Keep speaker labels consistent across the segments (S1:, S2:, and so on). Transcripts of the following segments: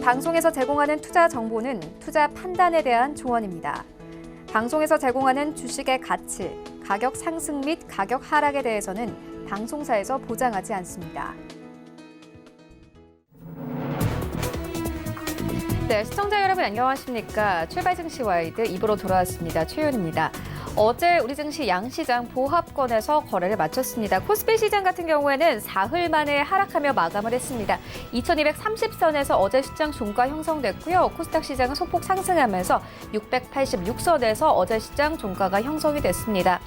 S1: 방송에서 제공하는 투자 정보는 투자 판단에 대한 조언입니다. 방송에서 제공하는 주식의 가치, 가격 상승 및 가격 하락에 대해서는 방송사에서 보장하지 않습니다. 네, 시청자 여러분 안녕하십니까? 출발 증시 와이드 2부로 돌아왔습니다. 최윤입니다. 어제 우리 증시 양시장 보합권에서 거래를 마쳤습니다. 코스피 시장 같은 경우에는 사흘 만에 하락하며 마감을 했습니다. 2230선에서 어제 시장 종가 형성됐고요. 코스닥 시장은 소폭 상승하면서 686선에서 어제 시장 종가가 형성이 됐습니다.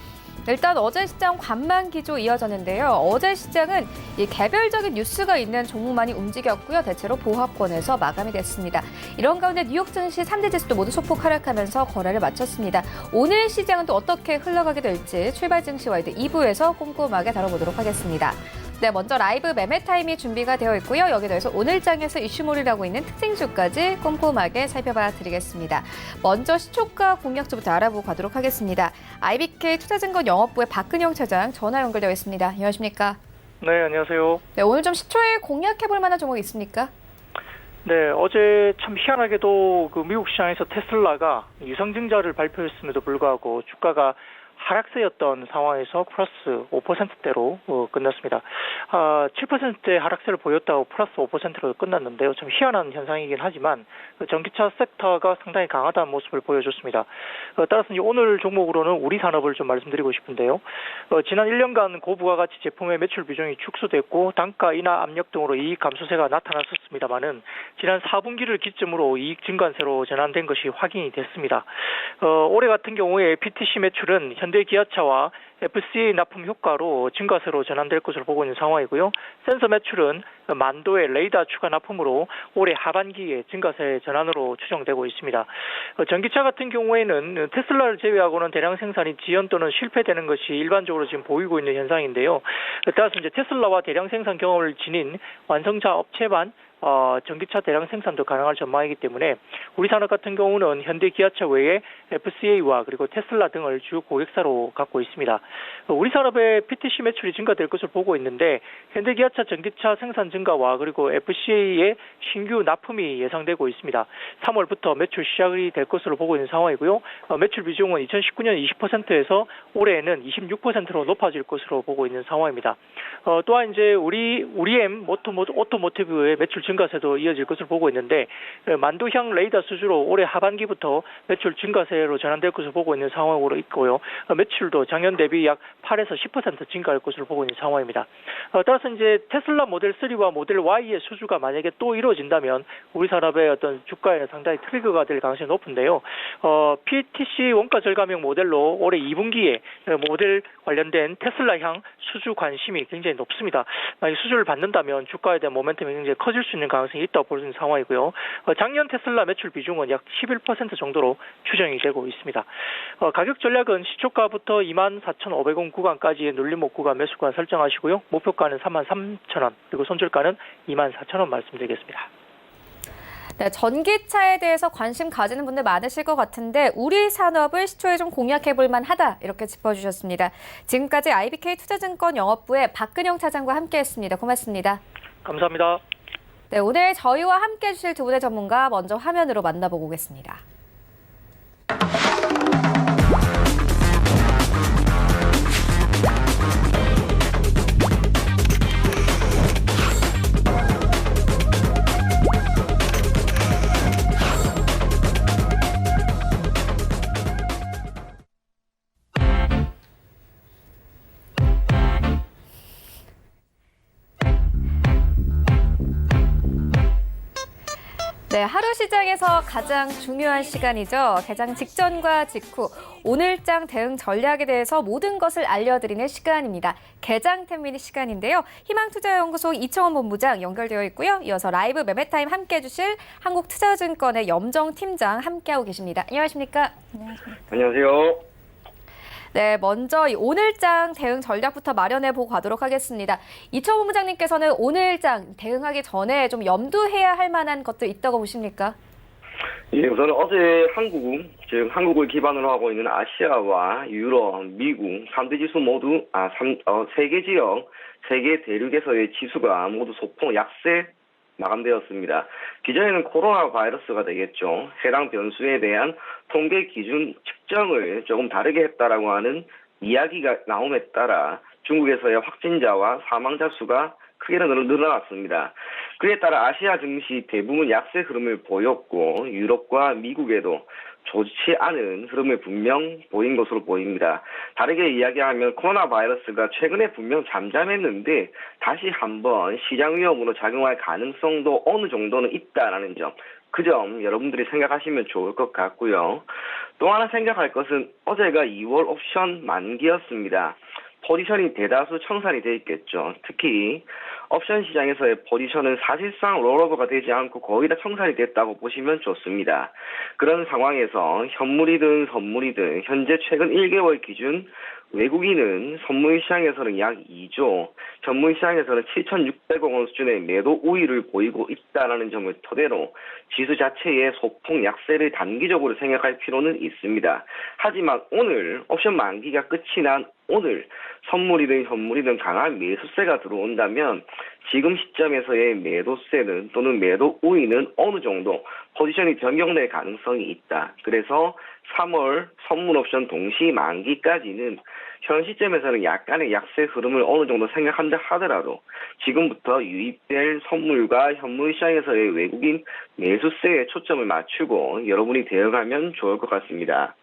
S1: 일단 어제 시장 관망 기조 이어졌는데요. 어제 시장은 개별적인 뉴스가 있는 종목만이 움직였고요. 대체로 보합권에서 마감이 됐습니다. 이런 가운데 뉴욕 증시 3대 지수도 모두 소폭 하락하면서 거래를 마쳤습니다. 오늘 시장은 또 어떻게 흘러가게 될지 출발 증시 와이드 2부에서 꼼꼼하게 다뤄보도록 하겠습니다. 네, 먼저 라이브 매매 타임이 준비가 되어 있고요. 여기에 더해서 오늘 장에서 이슈몰이를 하고 있는 특징주까지 꼼꼼하게 살펴봐 드리겠습니다. 먼저 시초가 공략주부터 알아보고 가도록 하겠습니다. IBK 투자증권 영업부의 박근영 차장 전화 연결되어 있습니다. 안녕하십니까?
S2: 네, 안녕하세요.
S1: 네, 오늘 좀 시초에 공략해볼 만한 종목이 있습니까?
S2: 네, 어제 참 희한하게도 그 미국 시장에서 테슬라가 유상증자를 발표했음에도 불구하고 주가가 하락세였던 상황에서 플러스 5%대로 끝났습니다. 7%대 하락세를 보였다고 플러스 5%로 끝났는데요. 좀 희한한 현상이긴 하지만 전기차 섹터가 상당히 강하다는 모습을 보여줬습니다. 따라서 이제 오늘 종목으로는 우리 산업을 좀 말씀드리고 싶은데요. 지난 1년간 고부가가치 제품의 매출 비중이 축소됐고 단가 인하 압력 등으로 이익 감소세가 나타났었습니다만은 지난 4분기를 기점으로 이익 증가세로 전환된 것이 확인이 됐습니다. 올해 같은 경우에 PTC 매출은 현대기아차와 FCA 납품 효과로 증가세로 전환될 것으로 보고 있는 상황이고요. 센서 매출은 만도의 레이더 추가 납품으로 올해 하반기에 증가세 전환으로 추정되고 있습니다. 전기차 같은 경우에는 테슬라를 제외하고는 대량 생산이 지연 또는 실패되는 것이 일반적으로 지금 보이고 있는 현상인데요. 따라서 이제 테슬라와 대량 생산 경험을 지닌 완성차 업체만 전기차 대량 생산도 가능할 전망이기 때문에 우리 산업 같은 경우는 현대 기아차 외에 FCA와 그리고 테슬라 등을 주 고객사로 갖고 있습니다. 우리 산업의 PTC 매출이 증가될 것을 보고 있는데 현대 기아차 전기차 생산 증가와 그리고 FCA의 신규 납품이 예상되고 있습니다. 3월부터 매출 시작이 될 것으로 보고 있는 상황이고요. 매출 비중은 2019년 20%에서 올해는 26%로 높아질 것으로 보고 있는 상황입니다. 또한 이제 우리엠 오토모티브의 매출 증가세도 이어질 것을 보고 있는데 만도형 레이더 수주로 올해 하반기부터 매출 증가세로 전환될 것을 보고 있는 상황으로 있고요. 매출도 작년 대비 약 8에서 10% 증가할 것으로 보고 있는 상황입니다. 따라서 이제 테슬라 모델 3와 모델 Y의 수주가 만약에 또 이루어진다면 우리 산업의 어떤 주가에는 상당히 트리거가 될 가능성이 높은데요. PTC 원가 절감형 모델로 올해 2분기에 모델 관련된 테슬라향 수주 관심이 굉장히 높습니다. 만약 수주를 받는다면 주가에 대한 모멘텀이 굉장히 커질 수 있는 가능성이 있다고 볼 수 있는 상황이고요. 작년 테슬라 매출 비중은 약 11% 정도로 추정이 되고 있습니다. 가격 전략은 시초가부터 24,500원 구간까지의 눌림목 구간 매수구간 설정하시고요. 목표가는 33,000원 그리고 손절가는 24,000원 말씀드리겠습니다.
S1: 네, 전기차에 대해서 관심 가지는 분들 많으실 것 같은데 우리 산업을 시초에 좀 공략해볼 만하다 이렇게 짚어주셨습니다. 지금까지 IBK 투자증권 영업부의 박근영 차장과 함께했습니다. 고맙습니다.
S2: 감사합니다.
S1: 네, 오늘 저희와 함께해 주실 두 분의 전문가 먼저 화면으로 만나보고 오겠습니다. 네, 하루 시장에서 가장 중요한 시간이죠. 개장 직전과 직후, 오늘장 대응 전략에 대해서 모든 것을 알려드리는 시간입니다. 개장템 미니 시간인데요. 희망투자연구소 이청원 본부장 연결되어 있고요. 이어서 라이브 매매타임 함께해 주실 한국투자증권의 염정 팀장 함께하고 계십니다. 안녕하십니까?
S3: 안녕하세요.
S1: 네, 먼저 오늘장 대응 전략부터 마련해보고 가도록 하겠습니다. 이청원 본부장님께서는 오늘장 대응하기 전에 좀 염두해야 할 만한 것들 있다고 보십니까?
S3: 예, 우선 어제 한국을 기반으로 하고 있는 아시아와 유럽, 미국 3대 지수 모두 세계 지역, 세계 대륙에서의 지수가 모두 소폭 약세 마감되었습니다. 기존에는 코로나 바이러스가 되겠죠. 해당 변수에 대한 통계 기준 측정을 조금 다르게 했다라고 하는 이야기가 나옴에 따라 중국에서의 확진자와 사망자 수가 크게 늘어났습니다. 그에 따라 아시아 증시 대부분 약세 흐름을 보였고 유럽과 미국에도 좋지 않은 흐름을 분명 보인 것으로 보입니다. 다르게 이야기하면 코로나 바이러스가 최근에 분명 잠잠했는데 다시 한번 시장 위험으로 작용할 가능성도 어느 정도는 있다라는 점. 그 점 여러분들이 생각하시면 좋을 것 같고요. 또 하나 생각할 것은 어제가 2월 옵션 만기였습니다. 포지션이 대다수 청산이 돼 있겠죠. 특히 옵션 시장에서의 포지션은 사실상 롤오버가 되지 않고 거의 다 청산이 됐다고 보시면 좋습니다. 그런 상황에서 현물이든 선물이든 현재 최근 1개월 기준 외국인은 선물 시장에서는 약 2조, 현물 시장에서는 7,600억 원 수준의 매도 우위를 보이고 있다는 점을 토대로 지수 자체의 소폭 약세를 단기적으로 생각할 필요는 있습니다. 하지만 오늘 옵션 만기가 끝이 난 오늘 선물이든 현물이든 강한 매수세가 들어온다면 지금 시점에서의 매도세는 또는 매도 우위는 어느 정도 포지션이 변경될 가능성이 있다. 그래서 3월 선물 옵션 동시 만기까지는 현 시점에서는 약간의 약세 흐름을 어느 정도 생각한다 하더라도 지금부터 유입될 선물과 현물 시장에서의 외국인 매수세에 초점을 맞추고 여러분이 대응하면 좋을 것 같습니다.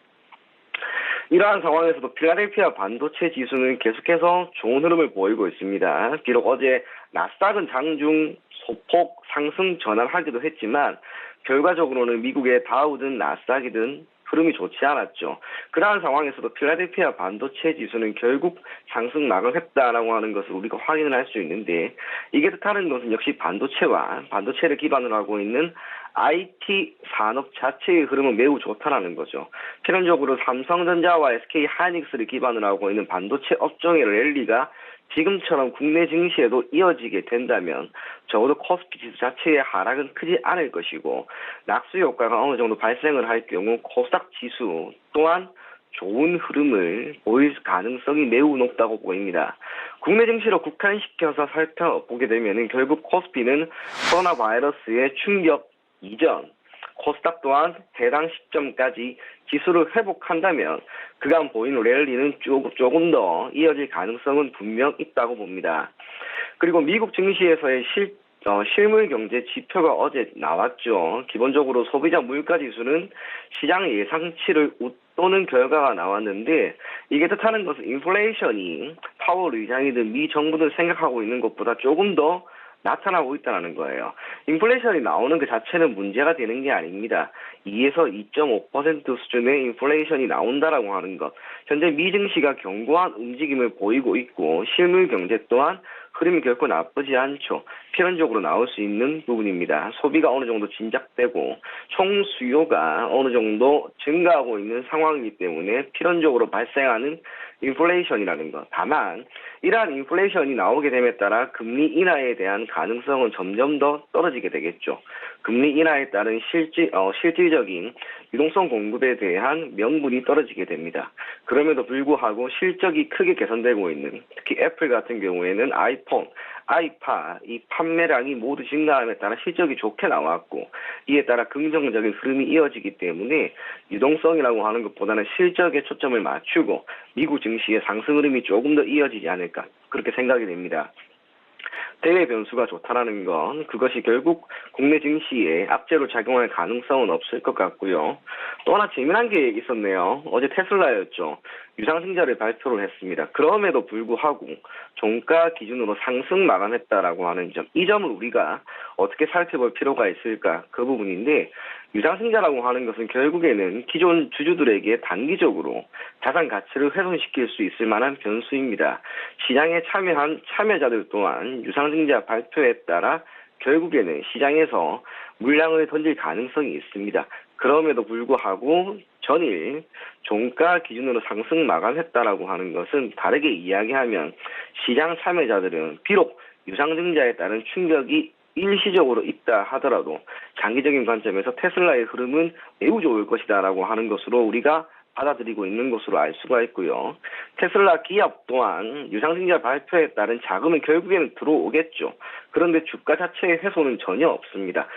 S3: 이러한 상황에서도 필라델피아 반도체 지수는 계속해서 좋은 흐름을 보이고 있습니다. 비록 어제 나스닥은 장중 소폭 상승 전환하기도 했지만 결과적으로는 미국의 다우든 나스닥이든 흐름이 좋지 않았죠. 그러한 상황에서도 필라델피아 반도체 지수는 결국 상승 마감했다라고 하는 것을 우리가 확인을 할 수 있는데 이게 뜻하는 것은 역시 반도체와 반도체를 기반으로 하고 있는 IT 산업 자체의 흐름은 매우 좋다라는 거죠. 필연적으로 삼성전자와 SK 하이닉스를 기반으로 하고 있는 반도체 업종의 랠리가 지금처럼 국내 증시에도 이어지게 된다면 적어도 코스피 지수 자체의 하락은 크지 않을 것이고 낙수 효과가 어느 정도 발생을 할 경우 코스닥 지수 또한 좋은 흐름을 보일 가능성이 매우 높다고 보입니다. 국내 증시로 국한시켜서 살펴보게 되면 결국 코스피는 코로나 바이러스의 충격 이전 코스닥 또한 해당 시점까지 지수를 회복한다면 그간 보이는 랠리는 조금 더 이어질 가능성은 분명 있다고 봅니다. 그리고 미국 증시에서의 실물 경제 지표가 어제 나왔죠. 기본적으로 소비자 물가 지수는 시장 예상치를 웃도는 결과가 나왔는데 이게 뜻하는 것은 인플레이션이 파월 의장이든 미 정부든 생각하고 있는 것보다 조금 더 나타나고 있다는 거예요. 인플레이션이 나오는 그 자체는 문제가 되는 게 아닙니다. 2에서 2.5% 수준의 인플레이션이 나온다라고 하는 것. 현재 미 증시가 견고한 움직임을 보이고 있고 실물 경제 또한 흐름이 결코 나쁘지 않죠. 필연적으로 나올 수 있는 부분입니다. 소비가 어느 정도 진작되고 총 수요가 어느 정도 증가하고 있는 상황이기 때문에 필연적으로 발생하는 인플레이션이라는 것. 다만 이러한 인플레이션이 나오게 됨에 따라 금리 인하에 대한 가능성은 점점 더 떨어지게 되겠죠. 금리 인하에 따른 실질적인 유동성 공급에 대한 명분이 떨어지게 됩니다. 그럼에도 불구하고 실적이 크게 개선되고 있는 특히 애플 같은 경우에는 아이폰, 아이파 이 판매량이 모두 증가함에 따라 실적이 좋게 나왔고 이에 따라 긍정적인 흐름이 이어지기 때문에 유동성이라고 하는 것보다는 실적에 초점을 맞추고 미국 증시의 상승 흐름이 조금 더 이어지지 않을까 그렇게 생각이 됩니다. 대외 변수가 좋다라는 건 그것이 결국 국내 증시에 악재로 작용할 가능성은 없을 것 같고요. 또 하나 재미난 게 있었네요. 어제 테슬라였죠. 유상증자를 발표를 했습니다. 그럼에도 불구하고 종가 기준으로 상승 마감했다라고 하는 점. 이 점을 우리가 어떻게 살펴볼 필요가 있을까 그 부분인데 유상증자라고 하는 것은 결국에는 기존 주주들에게 단기적으로 자산 가치를 훼손시킬 수 있을 만한 변수입니다. 시장에 참여한 참여자들 또한 유상증자 발표에 따라 결국에는 시장에서 물량을 던질 가능성이 있습니다. 그럼에도 불구하고 전일 종가 기준으로 상승 마감했다라고 하는 것은 다르게 이야기하면 시장 참여자들은 비록 유상증자에 따른 충격이 일시적으로 있다 하더라도 장기적인 관점에서 테슬라의 흐름은 매우 좋을 것이다라고 하는 것으로 우리가 받아들이고 있는 것으로 알 수가 있고요. 테슬라 기업 또한 유상증자 발표에 따른 자금은 결국에는 들어오겠죠. 그런데 주가 자체의 훼손은 전혀 없습니다.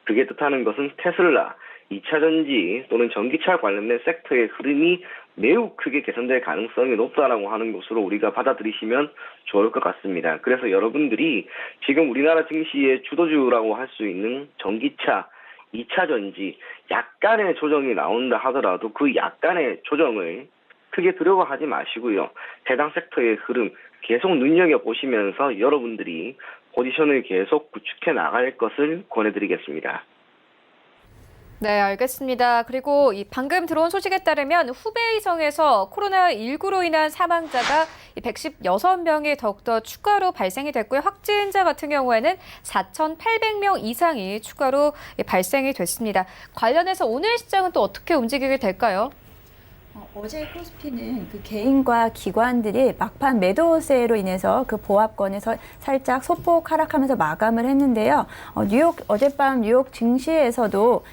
S3: 그게 뜻하는 것은 테슬라, 2차 전지 또는 전기차 관련된 섹터의 흐름이 매우 크게 개선될 가능성이 높다라고 하는 것으로 우리가 받아들이시면 좋을 것 같습니다. 그래서 여러분들이 지금 우리나라 증시의 주도주라고 할 수 있는 전기차, 2차 전지 약간의 조정이 나온다 하더라도 그 약간의 조정을 크게 두려워하지 마시고요. 해당 섹터의 흐름 계속 눈여겨보시면서 여러분들이 포지션을 계속 구축해 나갈 것을 권해드리겠습니다.
S1: 네, 알겠습니다. 그리고 이 방금 들어온 소식에 따르면 후베이성에서 코로나19로 인한 사망자가 116명이 더욱더 추가로 발생이 됐고요. 확진자 같은 경우에는 4,800명 이상이 추가로 발생이 됐습니다. 관련해서 오늘 시장은 또 어떻게 움직이게 될까요?
S4: 어제 코스피는 그 개인과 기관들이 막판 매도세로 인해서 그 보합권에서 살짝 소폭 하락하면서 마감을 했는데요. 어젯밤 뉴욕 증시에서도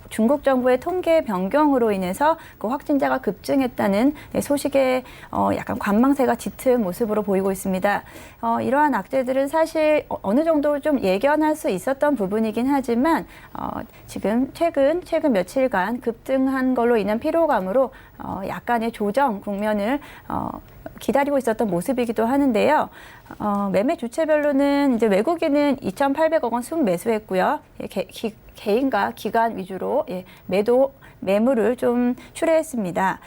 S4: 중국 정부의 통계 변경으로 인해서 그 확진자가 급증했다는 소식에 약간 관망세가 짙은 모습으로 보이고 있습니다. 이러한 악재들은 사실 어느 정도 좀 예견할 수 있었던 부분이긴 하지만 지금 최근 며칠간 급등한 걸로 인한 피로감으로 약간의 조정 국면을 기다리고 있었던 모습이기도 하는데요. 매매 주체별로는 이제 외국인은 2,800억 원 순매수했고요. 개인과 기관 위주로 매물을 좀 출회했습니다.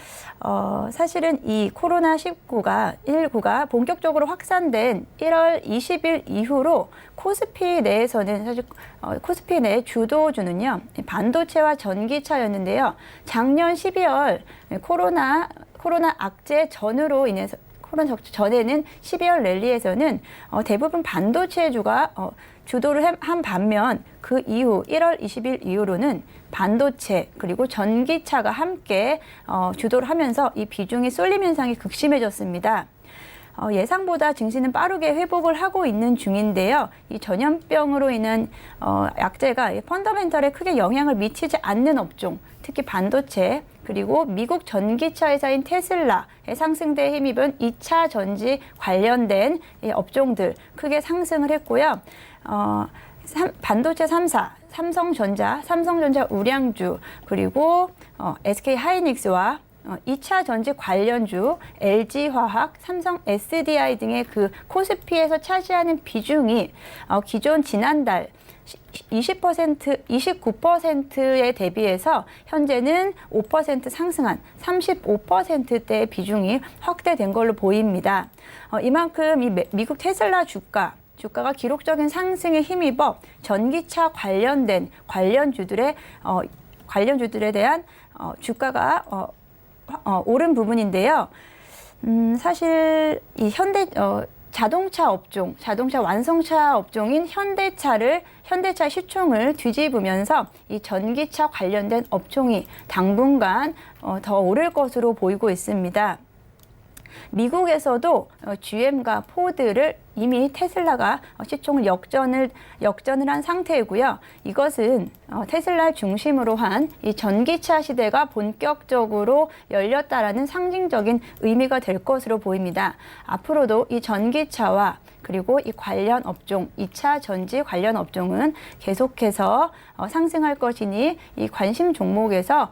S4: 사실은 이 코로나19가 본격적으로 확산된 1월 20일 이후로 코스피 내에서는 사실 코스피 내 주도주는요, 반도체와 전기차였는데요. 작년 12월 코로나 악재 전으로 인해서 코로나 전에는 12월 랠리에서는 대부분 반도체주가 주도를 한 반면 그 이후 1월 20일 이후로는 반도체 그리고 전기차가 함께 주도를 하면서 이 비중이 쏠림 현상이 극심해졌습니다. 예상보다 증시는 빠르게 회복을 하고 있는 중인데요. 이 전염병으로 인한 약재가 펀더멘털에 크게 영향을 미치지 않는 업종, 특히 반도체 그리고 미국 전기차 회사인 테슬라의 상승대에 힘입은 2차 전지 관련된 업종들 크게 상승을 했고요. 반도체 3사, 삼성전자 우량주 그리고 SK 하이닉스와 2차 전지 관련주, LG화학, 삼성 SDI 등의 그 코스피에서 차지하는 비중이 기존 지난달 29%에 대비해서 현재는 5% 상승한 35%대의 비중이 확대된 걸로 보입니다. 이만큼 이 미국 테슬라 주가가 기록적인 상승에 힘입어 전기차 관련된 관련주들에 대한 주가가 오른 부분인데요. 사실 이 자동차 완성차 업종인 현대차 시총을 뒤집으면서 이 전기차 관련된 업종이 당분간 더 오를 것으로 보이고 있습니다. 미국에서도 GM과 포드를 이미 테슬라가 시총을 역전을 한 상태이고요. 이것은 테슬라 중심으로 한 이 전기차 시대가 본격적으로 열렸다라는 상징적인 의미가 될 것으로 보입니다. 앞으로도 이 전기차와 그리고 이 관련 업종, 2차 전지 관련 업종은 계속해서 상승할 것이니 이 관심 종목에서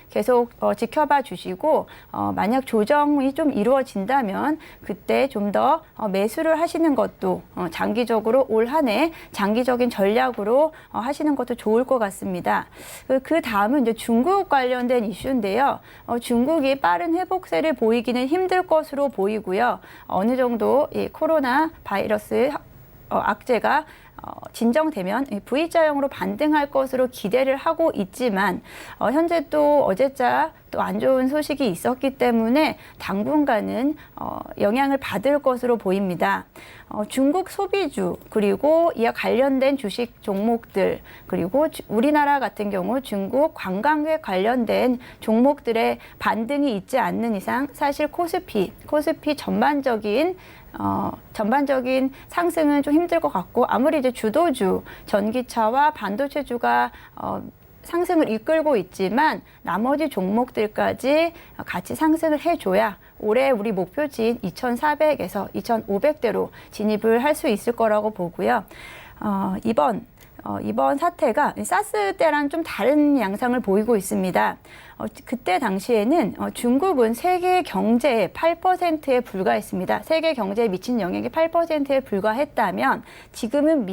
S4: 계속 지켜봐 주시고 만약 조정이 좀 이루어진다면 그때 좀 더 매수를 하시는 것도 장기적으로 올 한 해 장기적인 전략으로 하시는 것도 좋을 것 같습니다. 그 다음은 이제 중국 관련된 이슈인데요. 중국이 빠른 회복세를 보이기는 힘들 것으로 보이고요. 어느 정도 이 코로나 바이러스 악재가 진정되면 V자형으로 반등할 것으로 기대를 하고 있지만 현재 또 어제자 또 안 좋은 소식이 있었기 때문에 당분간은 영향을 받을 것으로 보입니다. 중국 소비주 그리고 이와 관련된 주식 종목들 그리고 우리나라 같은 경우 중국 관광객 관련된 종목들의 반등이 있지 않는 이상 사실 코스피 전반적인 상승은 좀 힘들 것 같고 아무리 이제 주도주 전기차와 반도체주가 상승을 이끌고 있지만 나머지 종목들까지 같이 상승을 해줘야 올해 우리 목표치인 2,400에서 2,500대로 진입을 할 수 있을 거라고 보고요. 이번 사태가 사스 때랑 좀 다른 양상을 보이고 있습니다. 그때 당시에는 중국은 세계 경제의 8%에 불과했습니다. 세계 경제에 미친 영향이 8%에 불과했다면 지금은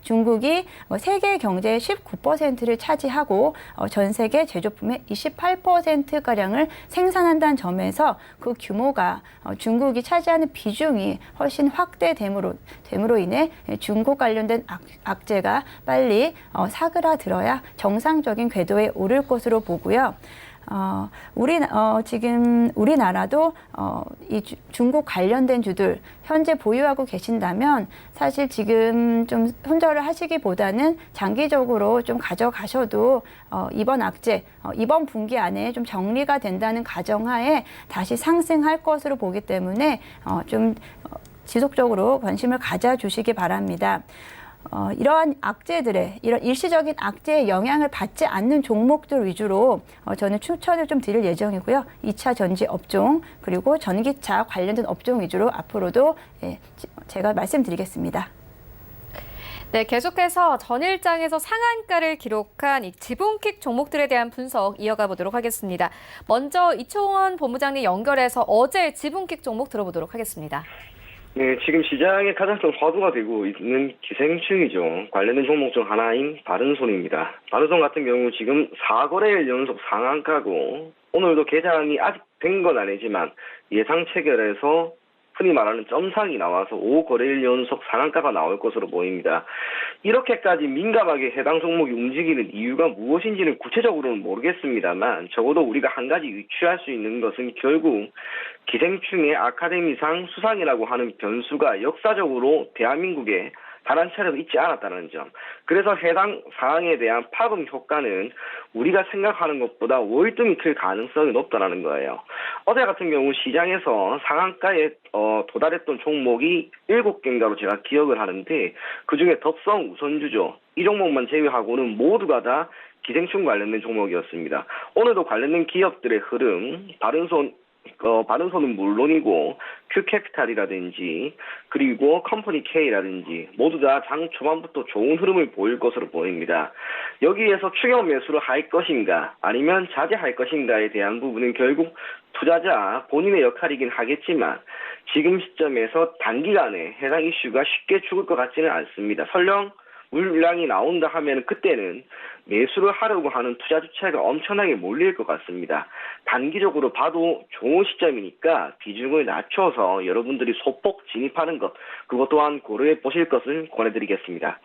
S4: 중국이 세계 경제의 19%를 차지하고 전 세계 제조품의 28%가량을 생산한다는 점에서 그 규모가 중국이 차지하는 비중이 훨씬 확대됨으로 인해 중국 관련된 악재가 빨리 사그라들어야 정상적인 궤도에 오를 것으로 보고요. 지금 우리나라도 이 중국 관련된 주들 현재 보유하고 계신다면 사실 지금 좀 손절을 하시기보다는 장기적으로 좀 가져가셔도 이번 악재, 이번 분기 안에 좀 정리가 된다는 가정하에 다시 상승할 것으로 보기 때문에 좀 지속적으로 관심을 가져주시기 바랍니다. 이러한 악재들의 이런 일시적인 악재의 영향을 받지 않는 종목들 위주로 저는 추천을 좀 드릴 예정이고요. 2차 전지 업종 그리고 전기차 관련된 업종 위주로 앞으로도 제가 말씀드리겠습니다.
S1: 네, 계속해서 전일장에서 상한가를 기록한 이 지분킥 종목들에 대한 분석 이어가 보도록 하겠습니다. 먼저 이초원 본부장님 연결해서 어제 지분킥 종목 들어보도록 하겠습니다.
S3: 네, 지금 시장에 가장 좀 화두가 되고 있는 기생충이죠. 관련된 종목 중 하나인 바른손입니다. 바른손 같은 경우 지금 4거래일 연속 상한가고 오늘도 개장이 아직 된 건 아니지만 예상 체결에서 흔히 말하는 점상이 나와서 5거래일 연속 상한가가 나올 것으로 보입니다. 이렇게까지 민감하게 해당 종목이 움직이는 이유가 무엇인지는 구체적으로는 모르겠습니다만 적어도 우리가 한 가지 유추할 수 있는 것은 결국 기생충의 아카데미상 수상이라고 하는 변수가 역사적으로 대한민국에 단 한 차례도 있지 않았다는 점. 그래서 해당 사항에 대한 파급 효과는 우리가 생각하는 것보다 월등히 클 가능성이 높다는 거예요. 어제 같은 경우 시장에서 상한가에 도달했던 종목이 7개인가로 제가 기억을 하는데 그중에 덥성 우선주죠. 이 종목만 제외하고는 모두가 다 기생충 관련된 종목이었습니다. 오늘도 관련된 기업들의 흐름, 바른손은 물론이고 큐캐피탈이라든지 그리고 컴퍼니 K라든지 모두 다 장 초반부터 좋은 흐름을 보일 것으로 보입니다. 여기에서 추격 매수를 할 것인가 아니면 자제할 것인가에 대한 부분은 결국 투자자 본인의 역할이긴 하겠지만 지금 시점에서 단기간에 해당 이슈가 쉽게 죽을 것 같지는 않습니다. 설령 물량이 나온다 하면 그때는 매수를 하려고 하는 투자 주체가 엄청나게 몰릴 것 같습니다. 단기적으로 봐도 좋은 시점이니까 비중을 낮춰서 여러분들이 소폭 진입하는 것, 그것 또한 고려해 보실 것을 권해드리겠습니다.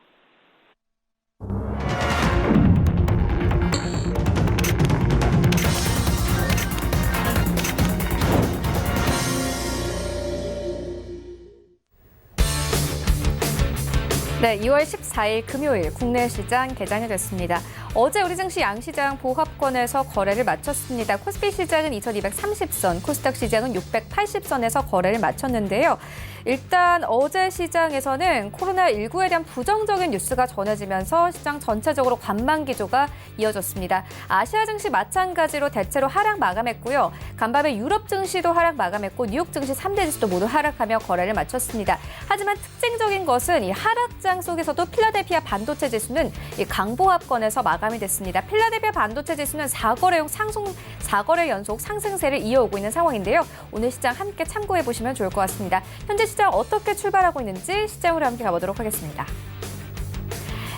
S1: 네, 2월 14일 금요일 국내 시장 개장이 됐습니다. 어제 우리 증시 양시장 보합권에서 거래를 마쳤습니다. 코스피 시장은 2230선, 코스닥 시장은 680선에서 거래를 마쳤는데요. 일단 어제 시장에서는 코로나19에 대한 부정적인 뉴스가 전해지면서 시장 전체적으로 관망 기조가 이어졌습니다. 아시아 증시 마찬가지로 대체로 하락 마감했고요. 간밤에 유럽 증시도 하락 마감했고 뉴욕 증시 3대 지수도 모두 하락하며 거래를 마쳤습니다. 하지만 특징적인 것은 이 하락장 속에서도 필라델피아 반도체 지수는 이 강보합권에서 마감이 됐습니다. 필라델피아 반도체 지수는 4거래 연속 상승세를 이어오고 있는 상황인데요. 오늘 시장 함께 참고해 보시면 좋을 것 같습니다. 현재 시장 어떻게 출발하고 있는지 시장으로 함께 가보도록 하겠습니다.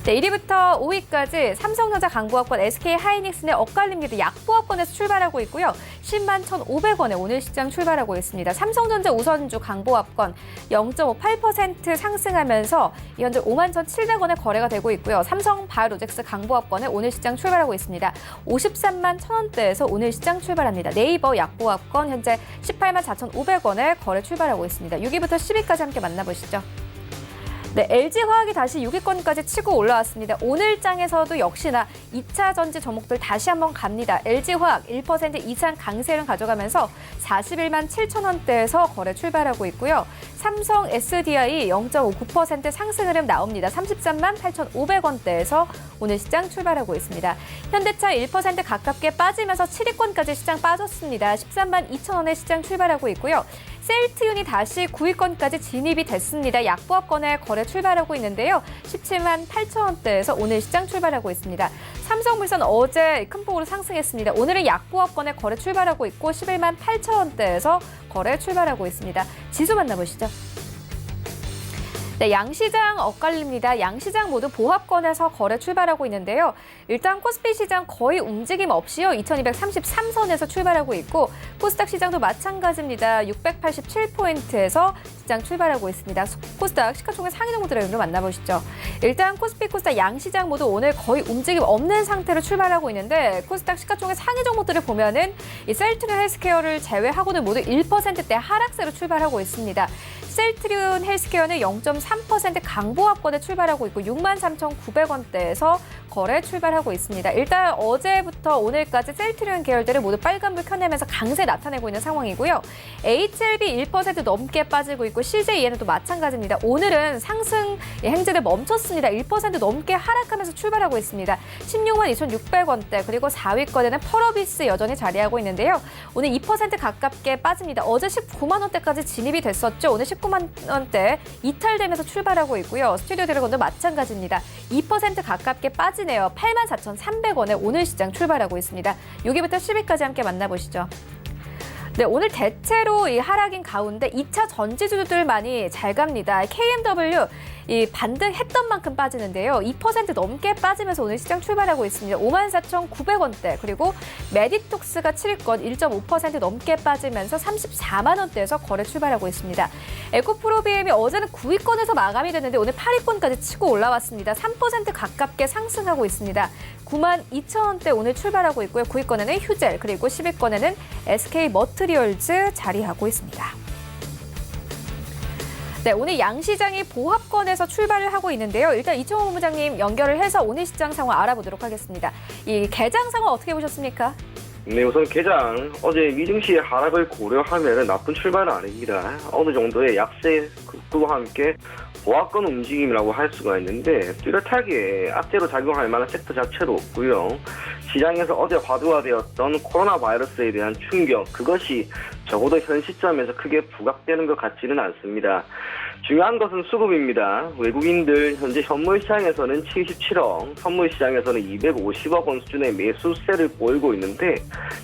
S1: 네, 1위부터 5위까지 삼성전자 강보합권, SK하이닉스는 엇갈립니다. 약보합권에서 출발하고 있고요. 10만 1,500원에 오늘 시장 출발하고 있습니다. 삼성전자 우선주 강보합권 0.58% 상승하면서 현재 5만 1,700원에 거래가 되고 있고요. 삼성 바이오로직스 강보합권에 오늘 시장 출발하고 있습니다. 53만 1,000원대에서 오늘 시장 출발합니다. 네이버 약보합권 현재 18만 4,500원에 거래 출발하고 있습니다. 6위부터 10위까지 함께 만나보시죠. 네, LG화학이 다시 6위권까지 치고 올라왔습니다. 오늘 장에서도 역시나 2차 전지 종목들 다시 한번 갑니다. LG화학 1% 이상 강세를 가져가면서 41만 7천 원대에서 거래 출발하고 있고요. 삼성 SDI 0.59% 상승 흐름 나옵니다. 33만 8,500원대에서 오늘 시장 출발하고 있습니다. 현대차 1% 가깝게 빠지면서 7위권까지 시장 빠졌습니다. 13만 2천 원에 시장 출발하고 있고요. 셀트리온이 다시 9위권까지 진입이 됐습니다. 약보합권에 거래 출발하고 있는데요. 17만 8천 원대에서 오늘 시장 출발하고 있습니다. 삼성물산 어제 큰 폭으로 상승했습니다. 오늘은 약보합권에 거래 출발하고 있고 11만 8천 원대에서 거래 출발하고 있습니다. 지수 만나보시죠. 네, 양시장 엇갈립니다. 양시장 모두 보합권에서 거래 출발하고 있는데요. 일단 코스피 시장 거의 움직임 없이요. 2233선에서 출발하고 있고 코스닥 시장도 마찬가지입니다. 687포인트에서 시장 출발하고 있습니다. 코스닥 시가총액 상위 종목들의 흐름 만나보시죠. 일단 코스피, 코스닥 양시장 모두 오늘 거의 움직임 없는 상태로 출발하고 있는데 코스닥 시가총액 상위 종목들을 보면은 이 셀트리온 헬스케어를 제외하고는 모두 1%대 하락세로 출발하고 있습니다. 셀트리온 헬스케어는 0.3% 강보합권에 출발하고 있고 63,900원대에서 거래 출발하고 있습니다. 일단 어제부터 오늘까지 셀트리온 계열들을 모두 빨간불 켜내면서 강세 나타내고 있는 상황이고요. HLB 1% 넘게 빠지고 있고 CJEN도 마찬가지입니다. 오늘은 상승 행진을 멈췄습니다. 1% 넘게 하락하면서 출발하고 있습니다. 16만 2,600원대 그리고 4위권에는 펄어비스 여전히 자리하고 있는데요. 오늘 2% 가깝게 빠집니다. 어제 19만 원대까지 진입이 됐었죠. 오늘 19만 원대 이탈되면서 출발하고 있고요. 스튜디오 드래곤도 마찬가지입니다. 2% 가깝게 빠지네요. 84,300원에 오늘 시장 출발하고 있습니다. 6위부터 10위까지 함께 만나보시죠. 네, 오늘 대체로 이 하락인 가운데 2차 전지주들만이 잘 갑니다. KMW 이 반등했던 만큼 빠지는데요. 2% 넘게 빠지면서 오늘 시장 출발하고 있습니다. 54,900원대 그리고 메디톡스가 7위권 1.5% 넘게 빠지면서 34만 원대에서 거래 출발하고 있습니다. 에코프로비엠이 어제는 9위권에서 마감이 됐는데 오늘 8위권까지 치고 올라왔습니다. 3% 가깝게 상승하고 있습니다. 9만 2천 원대 오늘 출발하고 있고요. 9위권에는 휴젤 그리고 10위권에는 SK머트리얼즈 자리하고 있습니다. 네, 오늘 양시장이 보합권에서 출발을 하고 있는데요. 일단 이청호 본부장님 연결을 해서 오늘 시장 상황 알아보도록 하겠습니다. 이 개장 상황 어떻게 보셨습니까?
S3: 네, 우선 개장 어제 미증시의 하락을 고려하면 나쁜 출발은 아닙니다. 어느 정도의 약세 극도와 함께 보합권 움직임이라고 할 수가 있는데 뚜렷하게 악재로 작용할 만한 섹터 자체도 없고요. 시장에서 어제 화두화되었던 코로나 바이러스에 대한 충격, 그것이 적어도 현 시점에서 크게 부각되는 것 같지는 않습니다. 중요한 것은 수급입니다. 외국인들 현재 현물 시장에서는 77억, 선물 시장에서는 250억 원 수준의 매수세를 보이고 있는데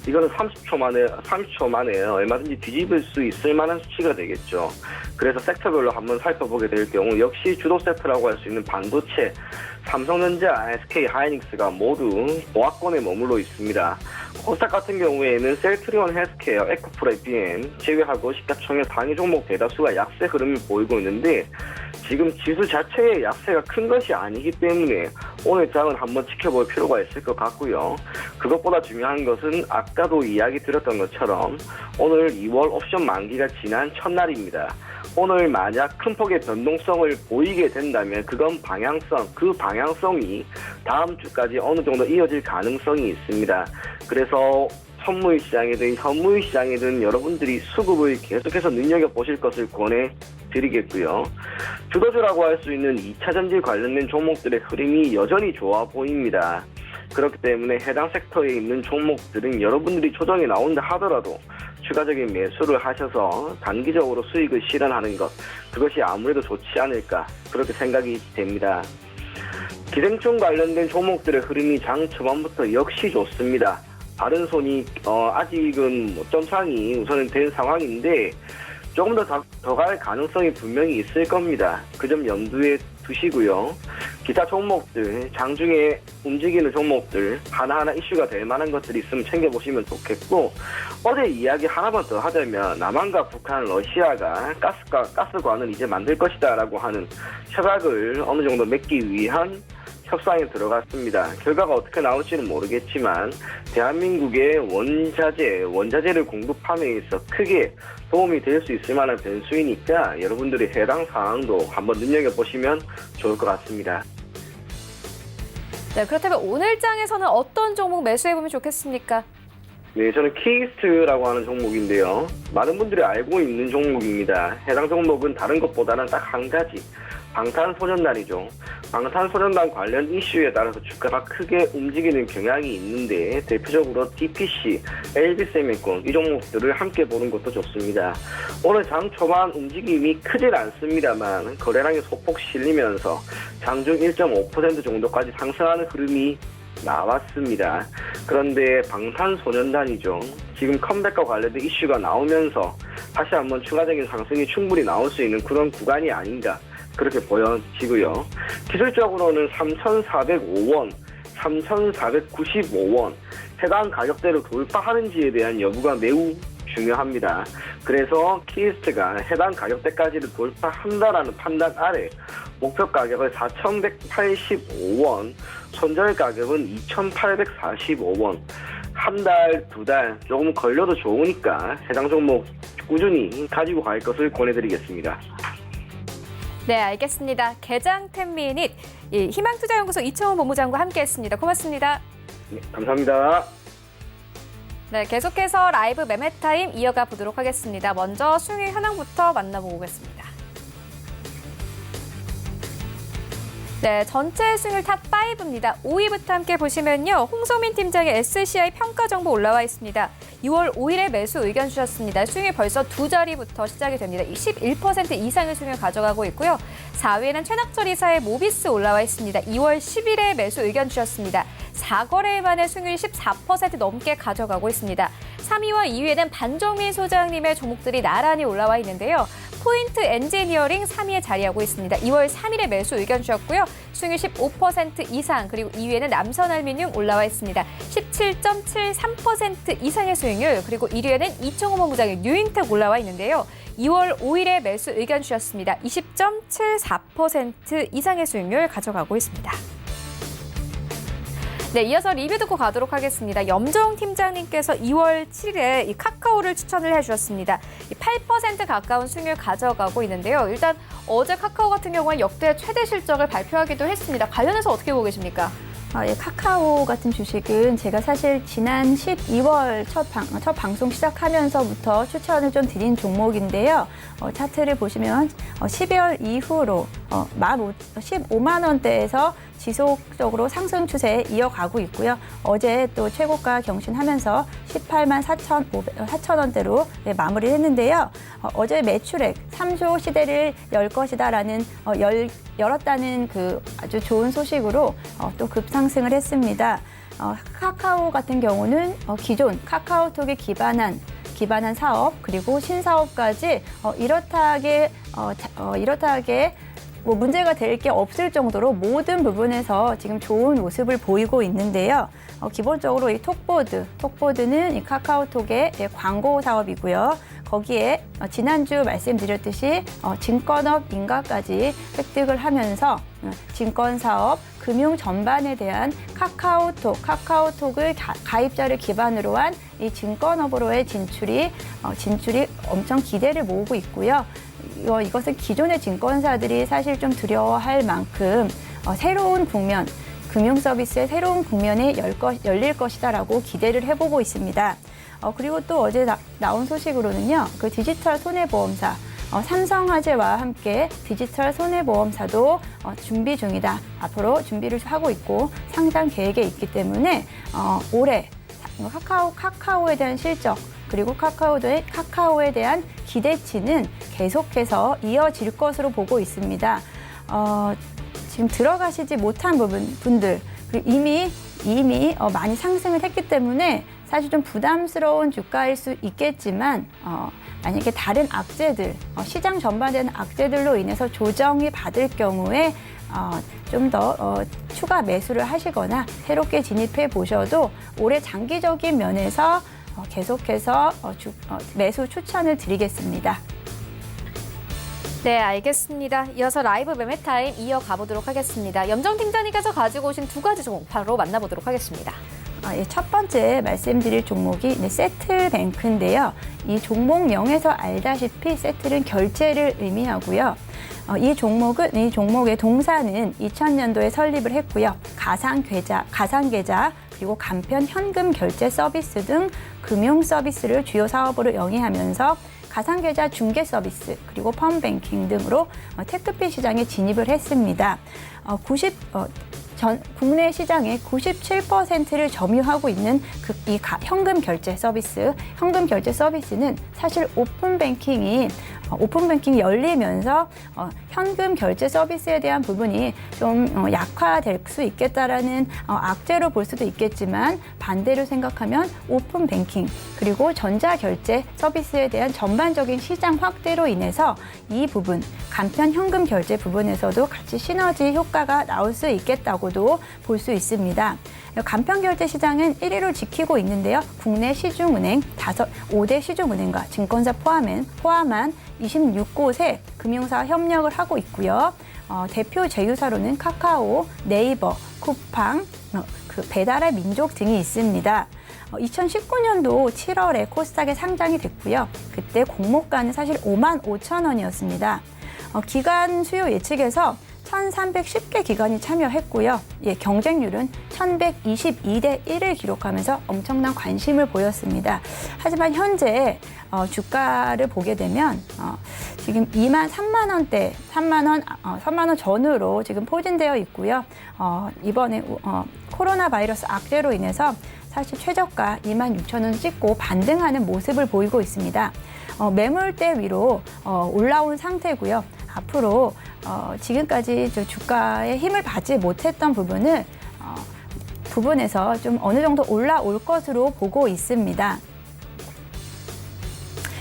S3: 이거는 30초 만에 얼마든지 뒤집을 수 있을 만한 수치가 되겠죠. 그래서 섹터별로 한번 살펴보게 될 경우 역시 주도 섹터라고 할 수 있는 반도체, 삼성전자, SK 하이닉스가 모두 보합권에 머물러 있습니다. 코스닥 같은 경우에는 셀트리온 헬스케어, 에코프로비엠 제외하고 시가총액 상위 종목 대다수가 약세 흐름을 보이고 있는데 지금 지수 자체의 약세가 큰 것이 아니기 때문에 오늘 장은 한번 지켜볼 필요가 있을 것 같고요. 그것보다 중요한 것은 아까도 이야기 드렸던 것처럼 오늘 2월 옵션 만기가 지난 첫날입니다. 오늘 만약 큰 폭의 변동성을 보이게 된다면 그건 그 방향성이 다음 주까지 어느 정도 이어질 가능성이 있습니다. 그래서 선물 시장이든 현물 시장이든 여러분들이 수급을 계속해서 눈여겨보실 것을 권해드리겠고요. 주도주라고 할 수 있는 2차 전지 관련된 종목들의 흐름이 여전히 좋아 보입니다. 그렇기 때문에 해당 섹터에 있는 종목들은 여러분들이 조정이 나온다 하더라도 추가적인 매수를 하셔서 단기적으로 수익을 실현하는 것, 그것이 아무래도 좋지 않을까 그렇게 생각이 됩니다. 기생충 관련된 종목들의 흐름이 장 초반부터 역시 좋습니다. 바른손이 아직은 점상이 우선은 된 상황인데 조금 더 갈 가능성이 분명히 있을 겁니다. 그 점 염두에 두시고요. 기타 종목들, 장중에 움직이는 종목들 하나하나 이슈가 될 만한 것들이 있으면 챙겨보시면 좋겠고 어제 이야기 하나만 더 하자면 남한과 북한, 러시아가 가스관을 이제 만들 것이다 라고 하는 협약을 어느 정도 맺기 위한 협상에 들어갔습니다. 결과가 어떻게 나올지는 모르겠지만 대한민국의 원자재를 공급함에 있어 크게 도움이 될 수 있을 만한 변수이니까 여러분들이 해당 사항도 한번 눈여겨보시면 좋을 것 같습니다.
S1: 네, 그렇다면 오늘 장에서는 어떤 종목 매수해보면 좋겠습니까?
S3: 네, 저는 키이스트라고 하는 종목인데요. 많은 분들이 알고 있는 종목입니다. 해당 종목은 다른 것보다는 딱 한 가지, 방탄소년단이죠. 방탄소년단 관련 이슈에 따라서 주가가 크게 움직이는 경향이 있는데 대표적으로 DPC, LB세미콘 이 종목들을 함께 보는 것도 좋습니다. 오늘 장 초반 움직임이 크질 않습니다만 거래량이 소폭 실리면서 장중 1.5% 정도까지 상승하는 흐름이 나왔습니다. 그런데 방탄소년단이죠. 지금 컴백과 관련된 이슈가 나오면서 다시 한번 추가적인 상승이 충분히 나올 수 있는 그런 구간이 아닌가 그렇게 보여지고요. 기술적으로는 3,405원, 3,495원 해당 가격대를 돌파하는지에 대한 여부가 매우 중요합니다. 그래서 키이스트가 해당 가격대까지를 돌파한다라는 판단 아래 목표 가격을 4,185원, 손절 가격은 2,845원. 한 달, 두 달 조금 걸려도 좋으니까 해당 종목 꾸준히 가지고 갈 것을 권해드리겠습니다.
S1: 네, 알겠습니다. 개장 10미닛 희망투자연구소 이청훈 본부장과 함께했습니다. 고맙습니다.
S3: 네, 감사합니다.
S1: 네, 계속해서 라이브 매매 타임 이어가 보도록 하겠습니다. 먼저 수익 현황부터 만나보고 오겠습니다. 네, 전체 수익률 탑5입니다. 5위부터 함께 보시면요. 홍소민 팀장의 SCI 평가 정보 올라와 있습니다. 6월 5일에 매수 의견 주셨습니다. 수익률 벌써 두 자리부터 시작이 됩니다. 11% 이상의 수익률 가져가고 있고요. 4위에는 최낙철 이사의 모비스 올라와 있습니다. 2월 10일에 매수 의견 주셨습니다. 4거래일 만에 수익률 14% 넘게 가져가고 있습니다. 3위와 2위에는 반정민 소장님의 종목들이 나란히 올라와 있는데요. 포인트 엔지니어링 3위에 자리하고 있습니다. 2월 3일에 매수 의견 주셨고요. 수익률 15% 이상, 그리고 2위에는 남선알미늄 올라와 있습니다. 17.73% 이상의 수익률, 그리고 1위에는 이청호 본부장의 뉴인텍 올라와 있는데요. 2월 5일에 매수 의견 주셨습니다. 20.74% 이상의 수익률 가져가고 있습니다. 네, 이어서 리뷰 듣고 가도록 하겠습니다. 염정 팀장님께서 2월 7일에 이 카카오를 추천을 해주셨습니다. 8% 가까운 수익률 가져가고 있는데요. 일단 어제 카카오 같은 경우는 역대 최대 실적을 발표하기도 했습니다. 관련해서 어떻게 보고 계십니까?
S4: 예, 카카오 같은 주식은 제가 사실 지난 12월 첫 방송 시작하면서부터 추천을 좀 드린 종목인데요. 차트를 보시면 12월 이후로 15만 원대에서 지속적으로 상승 추세에 이어가고 있고요. 어제 또 최고가 경신하면서 18만 4천 원대로 마무리했는데요. 어제 매출액 3조 시대를 열 것이다라는 열었다는 그 아주 좋은 소식으로 또 급상승을 했습니다. 카카오 같은 경우는 기존 카카오톡에 기반한 사업 그리고 신사업까지 이렇다하게 뭐 문제가 될 게 없을 정도로 모든 부분에서 지금 좋은 모습을 보이고 있는데요. 기본적으로 이 톡보드는 이 카카오톡의 광고 사업이고요. 거기에 지난주 말씀드렸듯이 증권업 인가까지 획득을 하면서 증권 사업, 금융 전반에 대한 카카오톡을 가입자를 기반으로 한 이 증권업으로의 진출이 엄청 기대를 모으고 있고요. 이것은 기존의 증권사들이 사실 좀 두려워할 만큼 새로운 국면, 금융 서비스의 새로운 국면이 열릴 것이다라고 기대를 해보고 있습니다. 그리고 또 어제 나온 소식으로는요, 그 디지털 손해보험사 삼성화재와 함께 디지털 손해보험사도 준비 중이다. 앞으로 준비를 하고 있고 상장 계획에 있기 때문에 올해 카카오에 대한 실적 그리고 카카오에 대한 기대치는 계속해서 이어질 것으로 보고 있습니다. 지금 들어가시지 못한 분들 이미 많이 상승을 했기 때문에 사실 좀 부담스러운 주가일 수 있겠지만 만약에 다른 악재들, 시장 전반되는 악재들로 인해서 조정이 받을 경우에 좀 더 추가 매수를 하시거나 새롭게 진입해 보셔도 올해 장기적인 면에서 계속해서 매수 추천을 드리겠습니다.
S1: 네, 알겠습니다. 이어서 라이브 매매타임 이어가 보도록 하겠습니다. 염정 팀장님께서 가지고 오신 두 가지 종목 바로 만나보도록 하겠습니다.
S4: 첫 번째 말씀드릴 종목이 세틀뱅크인데요. 이 종목명에서 알다시피 세틀은 결제를 의미하고요. 이 종목의 동사는 2000년도에 설립을 했고요. 가상계좌, 그리고 간편 현금 결제 서비스 등 금융 서비스를 주요 사업으로 영위하면서 가상계좌 중개 서비스, 그리고 펀뱅킹 등으로 태크피 시장에 진입을 했습니다. 국내 시장의 97%를 점유하고 있는 이 현금 결제 서비스는 사실 오픈뱅킹이 열리면서 현금 결제 서비스에 대한 부분이 좀 약화될 수 있겠다라는 악재로 볼 수도 있겠지만, 반대로 생각하면 오픈뱅킹 그리고 전자결제 서비스에 대한 전반적인 시장 확대로 인해서 이 부분, 간편 현금 결제 부분에서도 같이 시너지 효과가 나올 수 있겠다고도 볼 수 있습니다. 간편 결제 시장은 1위를 지키고 있는데요. 국내 시중은행 5대 시중은행과 증권사 포함한 26곳의 금융사와 협력을 하고 있고요. 대표 제휴사로는 카카오, 네이버, 쿠팡, 배달의 민족 등이 있습니다. 2019년도 7월에 코스닥에 상장이 됐고요. 그때 공모가는 사실 55,000원이었습니다. 기관 수요 예측에서 1,310개 기관이 참여했고요. 경쟁률은 1,122대 1을 기록하면서 엄청난 관심을 보였습니다. 하지만 현재 주가를 보게 되면 지금 23,000원대, 3만 원 전후로 지금 포진되어 있고요. 이번에 코로나 바이러스 악재로 인해서 사실 최저가 26,000원 찍고 반등하는 모습을 보이고 있습니다. 매물대 위로 올라온 상태고요. 앞으로 지금까지 주가에 힘을 받지 못했던 부분에서 좀 어느 정도 올라올 것으로 보고 있습니다.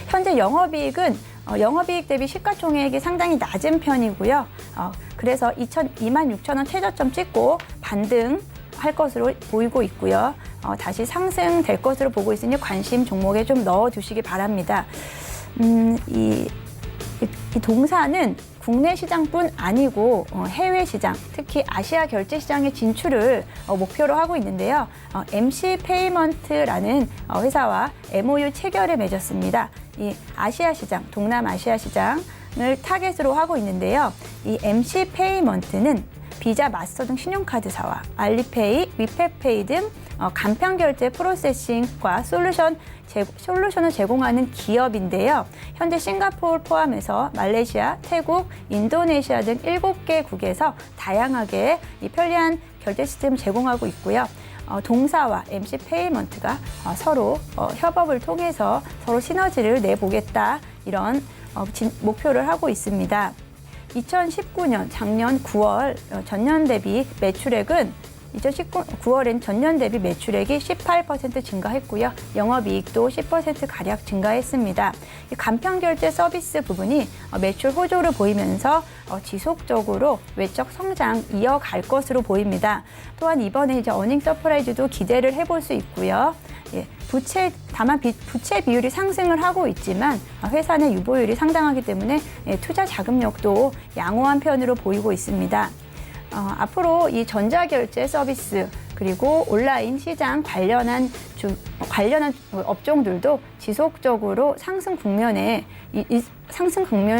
S4: 현재 영업이익 대비 시가총액이 상당히 낮은 편이고요. 그래서 26,000원 최저점 찍고 반등할 것으로 보이고 있고요. 다시 상승될 것으로 보고 있으니 관심 종목에 좀 넣어두시기 바랍니다. 이 동사는 국내 시장뿐 아니고 해외 시장, 특히 아시아 결제 시장의 진출을 목표로 하고 있는데요. MC 페이먼트라는 회사와 MOU 체결을 맺었습니다. 이 아시아 시장, 동남아시아 시장을 타겟으로 하고 있는데요. 이 MC 페이먼트는 비자, 마스터 등 신용카드사와 알리페이, 위페페이 등 간편 결제 프로세싱과 솔루션을 제공하는 기업인데요. 현재 싱가포르 포함해서 말레이시아, 태국, 인도네시아 등 7개국에서 다양하게 이 편리한 결제 시스템을 제공하고 있고요. 동사와 MC 페이먼트가 서로 협업을 통해서 서로 시너지를 내보겠다, 이런 목표를 하고 있습니다. 2019년 작년 9월 전년 대비 매출액은 2019년 전년 대비 매출액이 18% 증가했고요. 영업이익도 10%가량 증가했습니다. 이 간편결제 서비스 부분이 매출 호조를 보이면서 지속적으로 외적 성장 이어갈 것으로 보입니다. 또한 이번에 어닝 서프라이즈도 기대를 해볼 수 있고요. 다만 부채 비율이 상승을 하고 있지만 회사 내 유보율이 상당하기 때문에 투자 자금력도 양호한 편으로 보이고 있습니다. 앞으로 이 전자결제 서비스 그리고 온라인 시장 관련한 업종들도 지속적으로 상승 국면을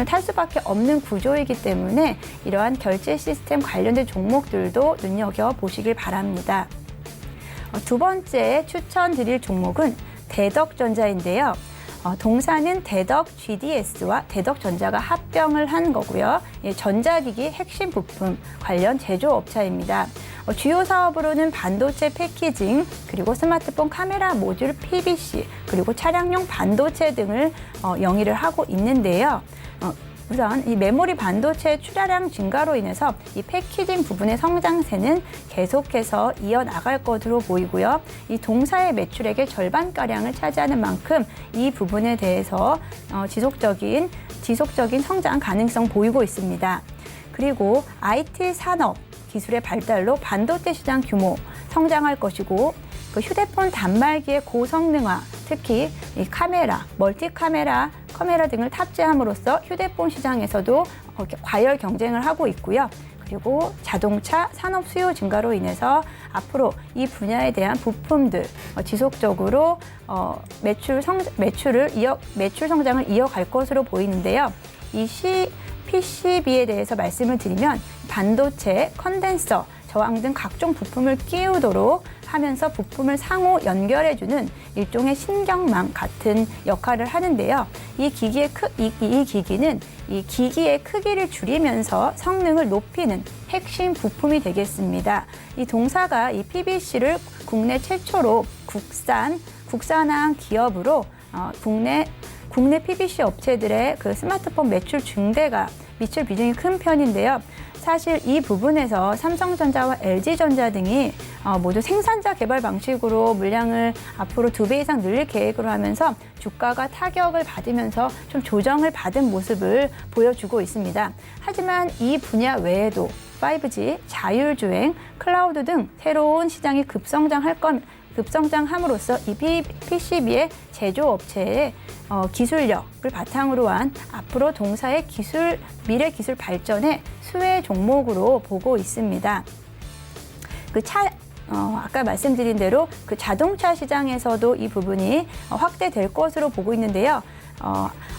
S4: 탈 수밖에 없는 구조이기 때문에 이러한 결제 시스템 관련된 종목들도 눈여겨보시길 바랍니다. 두 번째 추천드릴 종목은 대덕전자인데요. 동사는 대덕 GDS와 대덕전자가 합병을 한 거고요. 전자기기 핵심 부품 관련 제조업체입니다. 주요 사업으로는 반도체 패키징, 그리고 스마트폰 카메라 모듈 PBC, 그리고 차량용 반도체 등을 영위를 하고 있는데요. 우선 이 메모리 반도체 출하량 증가로 인해서 이 패키징 부분의 성장세는 계속해서 이어나갈 것으로 보이고요. 이 동사의 매출액의 절반가량을 차지하는 만큼 이 부분에 대해서 지속적인 성장 가능성 보이고 있습니다. 그리고 IT 산업 기술의 발달로 반도체 시장 규모 성장할 것이고, 그 휴대폰 단말기의 고성능화, 특히 이 카메라, 멀티 카메라 등을 탑재함으로써 휴대폰 시장에서도 과열 경쟁을 하고 있고요. 그리고 자동차 산업 수요 증가로 인해서 앞으로 이 분야에 대한 부품들 지속적으로 매출 성장을 이어갈 것으로 보이는데요. 이 PCB에 대해서 말씀을 드리면 반도체, 컨덴서, 저항 등 각종 부품을 끼우도록 하면서 부품을 상호 연결해주는 일종의 신경망 같은 역할을 하는데요. 이 기기는 이 기기의 크기를 줄이면서 성능을 높이는 핵심 부품이 되겠습니다. 이 동사가 이 PBC를 국내 최초로 국산한 기업으로 국내 PBC 업체들의 그 스마트폰 매출 증대가 미칠 비중이 큰 편인데요. 사실 이 부분에서 삼성전자와 LG전자 등이 모두 생산자 개발 방식으로 물량을 앞으로 2배 이상 늘릴 계획으로 하면서 주가가 타격을 받으면서 좀 조정을 받은 모습을 보여주고 있습니다. 하지만 이 분야 외에도 5G, 자율주행, 클라우드 등 새로운 시장이 급성장함으로써 이 PCB의 제조업체의 기술력을 바탕으로 한 앞으로 동사의 미래 기술 발전의 수혜 종목으로 보고 있습니다. 아까 말씀드린 대로 그 자동차 시장에서도 이 부분이 확대될 것으로 보고 있는데요.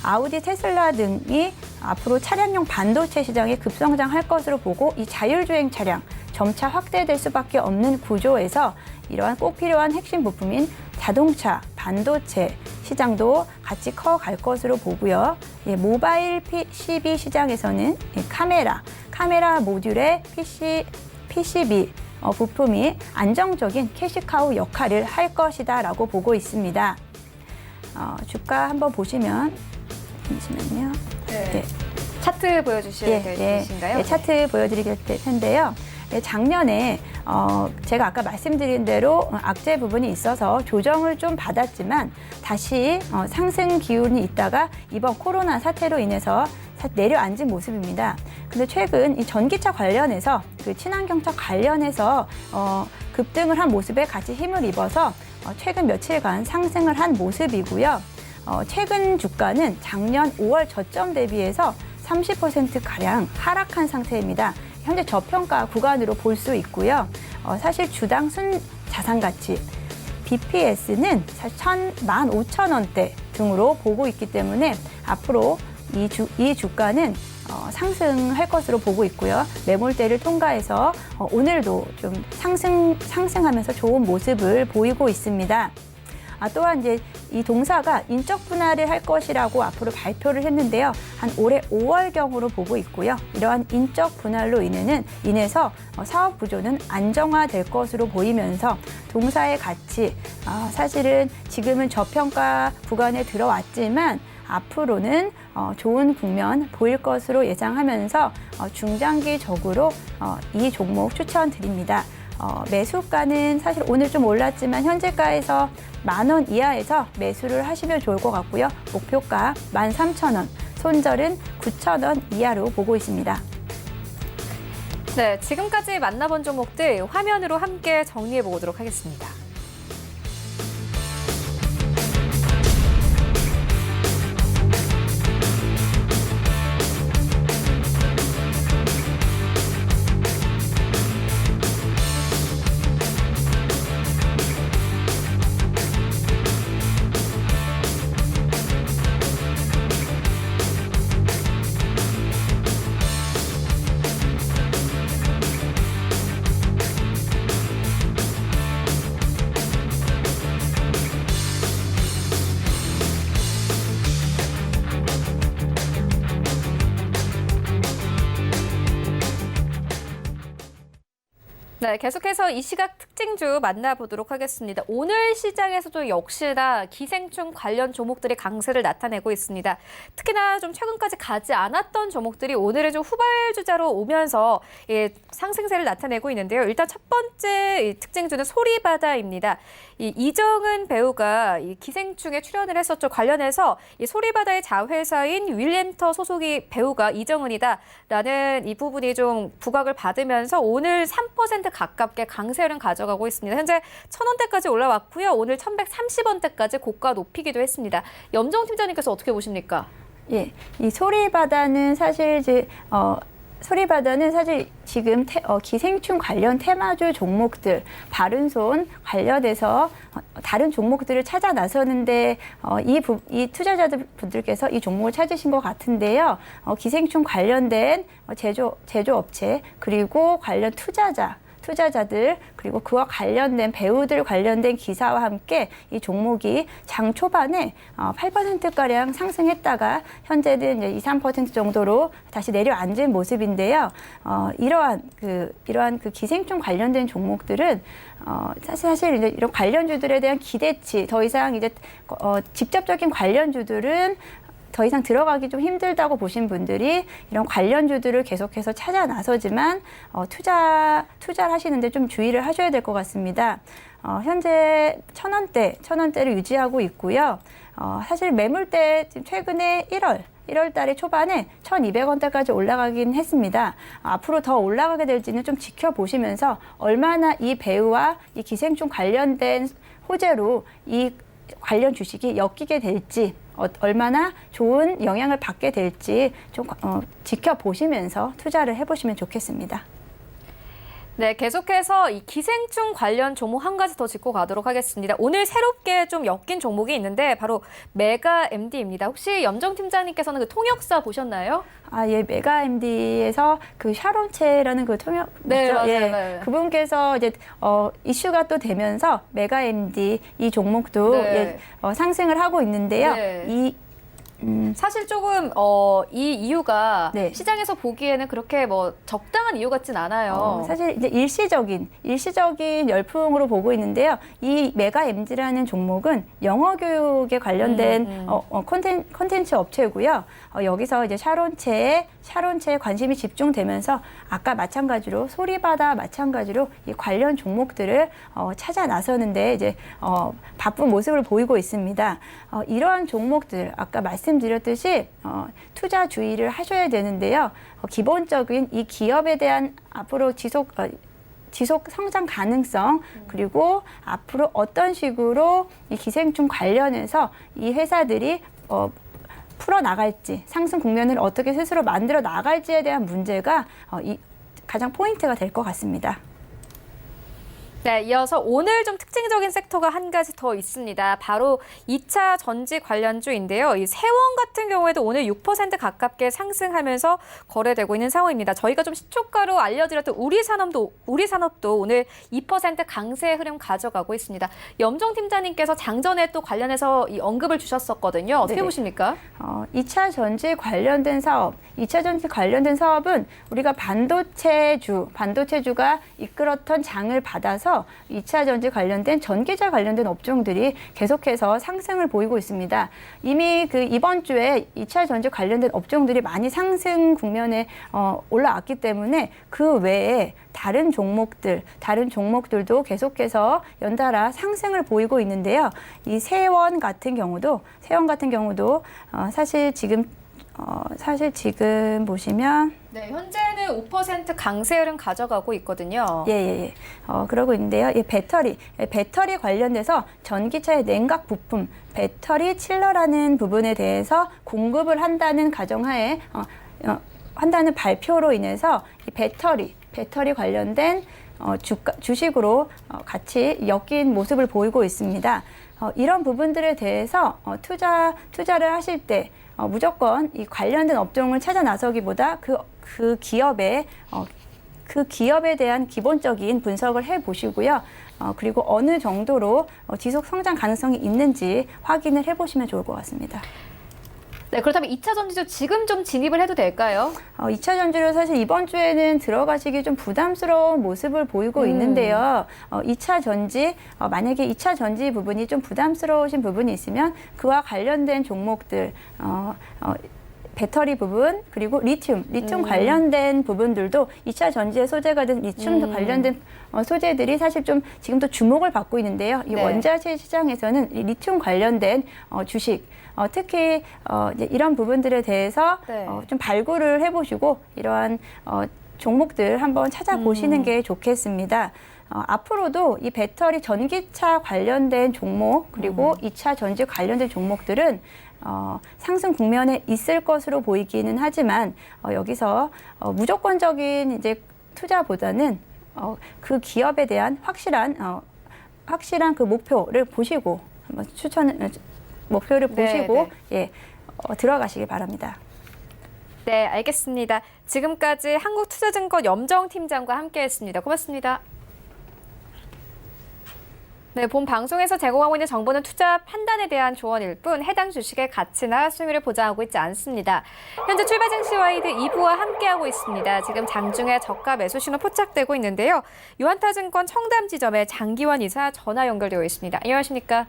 S4: 아우디, 테슬라 등이 앞으로 차량용 반도체 시장에 급성장할 것으로 보고 이 자율주행 차량 점차 확대될 수밖에 없는 구조에서 이러한 꼭 필요한 핵심 부품인 자동차, 반도체 시장도 같이 커갈 것으로 보고요. 모바일 PCB 시장에서는 카메라 모듈의 PCB 부품이 안정적인 캐시카우 역할을 할 것이다라고 보고 있습니다. 주가 한번 보시면 잠시만요.
S1: 네. 차트 보여주실 계신가요?
S4: 네, 차트 보여드릴 텐데요. 작년에 제가 아까 말씀드린 대로 악재 부분이 있어서 조정을 좀 받았지만 다시 상승 기운이 있다가 이번 코로나 사태로 인해서 내려앉은 모습입니다. 근데 최근 이 전기차 관련해서 그 친환경차 관련해서 급등을 한 모습에 같이 힘을 입어서 최근 며칠간 상승을 한 모습이고요. 최근 주가는 작년 5월 저점 대비해서 30%가량 하락한 상태입니다. 현재 저평가 구간으로 볼 수 있고요. 사실 주당 순자산가치 BPS는 사실 15,000원대 등으로 보고 있기 때문에 앞으로 이 주가는 상승할 것으로 보고 있고요. 매몰대를 통과해서 오늘도 좀 상승하면서 좋은 모습을 보이고 있습니다. 또한 이제 이 동사가 인적 분할을 할 것이라고 앞으로 발표를 했는데요. 한 올해 5월경으로 보고 있고요. 이러한 인적 분할로 인해서 사업 구조는 안정화될 것으로 보이면서 동사의 가치, 사실은 지금은 저평가 구간에 들어왔지만 앞으로는 좋은 국면 보일 것으로 예상하면서 중장기적으로 이 종목 추천드립니다. 매수가는 사실 오늘 좀 올랐지만 현재가에서 10,000원 이하에서 매수를 하시면 좋을 것 같고요. 목표가 13,000원, 손절은 9,000원 이하로 보고 있습니다.
S1: 네, 지금까지 만나본 종목들 화면으로 함께 정리해 보도록 하겠습니다. 네, 계속해서 이 시각 특징주 만나보도록 하겠습니다. 오늘 시장에서도 역시나 기생충 관련 종목들이 강세를 나타내고 있습니다. 특히나 좀 최근까지 가지 않았던 종목들이 오늘은 좀 후발주자로 오면서 상승세를 나타내고 있는데요. 일단 첫 번째 특징주는 소리바다입니다. 이정은 배우가 이 기생충에 출연을 했었죠. 관련해서 이 소리바다의 자회사인 윌렌터 소속의 배우가 이정은이다라는 이 부분이 좀 부각을 받으면서 오늘 3% 10% 가깝게 강세 흐름 가져가고 있습니다. 현재 1,000원대까지 올라왔고요. 오늘 1,130원대까지 고가 높이기도 했습니다. 염정 팀장님께서 어떻게 보십니까?
S4: 예, 이 소리바다는 사실 소리바다는 사실 지금 기생충 관련 테마주 종목들, 바른손 관련해서 다른 종목들을 찾아 나서는데 이 투자자들 분들께서 이 종목을 찾으신 것 같은데요. 기생충 관련된 제조업체 그리고 관련 투자자들 그리고 그와 관련된 배우들 관련된 기사와 함께 이 종목이 장 초반에 8%가량 상승했다가 현재는 이제 2~3% 정도로 다시 내려앉은 모습인데요. 이러한 그 기생충 관련된 종목들은 사실 이제 이런 관련주들에 대한 기대치 더 이상 이제 직접적인 관련주들은 더 이상 들어가기 좀 힘들다고 보신 분들이 이런 관련주들을 계속해서 찾아 나서지만 투자를 하시는데 좀 주의를 하셔야 될 것 같습니다. 현재 1,000원대를 유지하고 있고요. 사실 매물대 최근에 1월 달에 초반에 1,200원대까지 올라가긴 했습니다. 앞으로 더 올라가게 될지는 좀 지켜보시면서 얼마나 이 배우와 이 기생충 관련된 호재로 이 관련 주식이 엮이게 될지 얼마나 좋은 영향을 받게 될지 좀 지켜보시면서 투자를 해보시면 좋겠습니다.
S1: 네, 계속해서 이 기생충 관련 종목 한 가지 더 짚고 가도록 하겠습니다. 오늘 새롭게 좀 엮인 종목이 있는데 바로 메가 MD입니다. 혹시 염정 팀장님께서는 그 통역사 보셨나요?
S4: 예, 메가 MD에서 그 샤론체라는 그 통역
S1: 네, 맞아요.
S4: 예,
S1: 네.
S4: 그분께서 이제 이슈가 또 되면서 메가 MD 이 종목도
S1: 네.
S4: 상승을 하고 있는데요.
S1: 네. 사실 조금 이 이유가
S4: 네.
S1: 시장에서 보기에는 그렇게 뭐 적당한 이유 같진 않아요.
S4: 사실 이제 일시적인 열풍으로 보고 있는데요. 이 메가 MD라는 종목은 영어 교육에 관련된 콘텐츠 업체고요. 여기서 이제 샤론체에 관심이 집중되면서 아까 마찬가지로 소리바다 마찬가지로 이 관련 종목들을 찾아 나서는데 이제 바쁜 모습을 보이고 있습니다. 이러한 종목들 아까 말씀드렸듯이 투자 주의를 하셔야 되는데요. 기본적인 이 기업에 대한 앞으로 지속 성장 가능성 그리고 앞으로 어떤 식으로 이 기생충 관련해서 이 회사들이 풀어나갈지 상승 국면을 어떻게 스스로 만들어 나갈지에 대한 문제가 가장 포인트가 될 것 같습니다.
S1: 네, 이어서 오늘 좀 특징적인 섹터가 한 가지 더 있습니다. 바로 2차 전지 관련주인데요. 이 세원 같은 경우에도 오늘 6% 가깝게 상승하면서 거래되고 있는 상황입니다. 저희가 좀 시초가로 알려드렸던 우리산업도 오늘 2% 강세 흐름 가져가고 있습니다. 염정 팀장님께서 장전에 또 관련해서 이 언급을 주셨었거든요. 어떻게
S4: 네네.
S1: 보십니까?
S4: 2차 전지 관련된 사업은 우리가 반도체주가 이끌었던 장을 받아서 2차 전지 관련된 전기차 관련된 업종들이 계속해서 상승을 보이고 있습니다. 이미 이번 주에 2차 전지 관련된 업종들이 많이 상승 국면에 올라왔기 때문에 그 외에 다른 종목들도 계속해서 연달아 상승을 보이고 있는데요. 이 세원 같은 경우도 사실 지금 보시면
S1: 네, 현재는 5% 강세 흐름 가져가고 있거든요.
S4: 예. 그러고 있는데요. 이 배터리 관련돼서 전기차의 냉각 부품, 배터리 칠러라는 부분에 대해서 공급을 한다는 가정하에 한다는 발표로 인해서 이 배터리 관련된 주식으로 같이 엮인 모습을 보이고 있습니다. 이런 부분들에 대해서 투자를 하실 때 무조건 이 관련된 업종을 찾아 나서기보다 그 기업에 대한 기본적인 분석을 해 보시고요. 그리고 어느 정도로 지속 성장 가능성이 있는지 확인을 해 보시면 좋을 것 같습니다.
S1: 네, 그렇다면 2차 전지도 지금 좀 진입을 해도 될까요?
S4: 2차 전지를 사실 이번 주에는 들어가시기 좀 부담스러운 모습을 보이고 있는데요. 2차 전지, 만약에 2차 전지 부분이 좀 부담스러우신 부분이 있으면 그와 관련된 종목들, 배터리 부분 그리고 리튬 관련된 부분들도 2차 전지의 소재가 된 리튬 관련된 소재들이 사실 좀 지금도 주목을 받고 있는데요. 이
S1: 네.
S4: 원자재 시장에서는 이 리튬 관련된 주식 특히 이제 이런 부분들에 대해서
S1: 네.
S4: 좀 발굴을 해보시고 이러한 종목들 한번 찾아보시는 게 좋겠습니다. 앞으로도 이 배터리 전기차 관련된 종목 그리고 2차 전지 관련된 종목들은 상승 국면에 있을 것으로 보이기는 하지만 여기서 무조건적인 이제 투자보다는 그 기업에 대한 확실한 그 목표를 보시고 한번 목표를 보시고 들어가시기 바랍니다.
S1: 네, 알겠습니다. 지금까지 한국투자증권 염정팀장과 함께했습니다. 고맙습니다. 네, 본 방송에서 제공하고 있는 정보는 투자 판단에 대한 조언일 뿐 해당 주식의 가치나 수익률을 보장하고 있지 않습니다. 현재 출발 증시 와이드 2부와 함께하고 있습니다. 지금 장중에 저가 매수 신호 포착되고 있는데요. 유한타증권 청담 지점의 장기환 이사 전화 연결되어 있습니다. 안녕하십니까?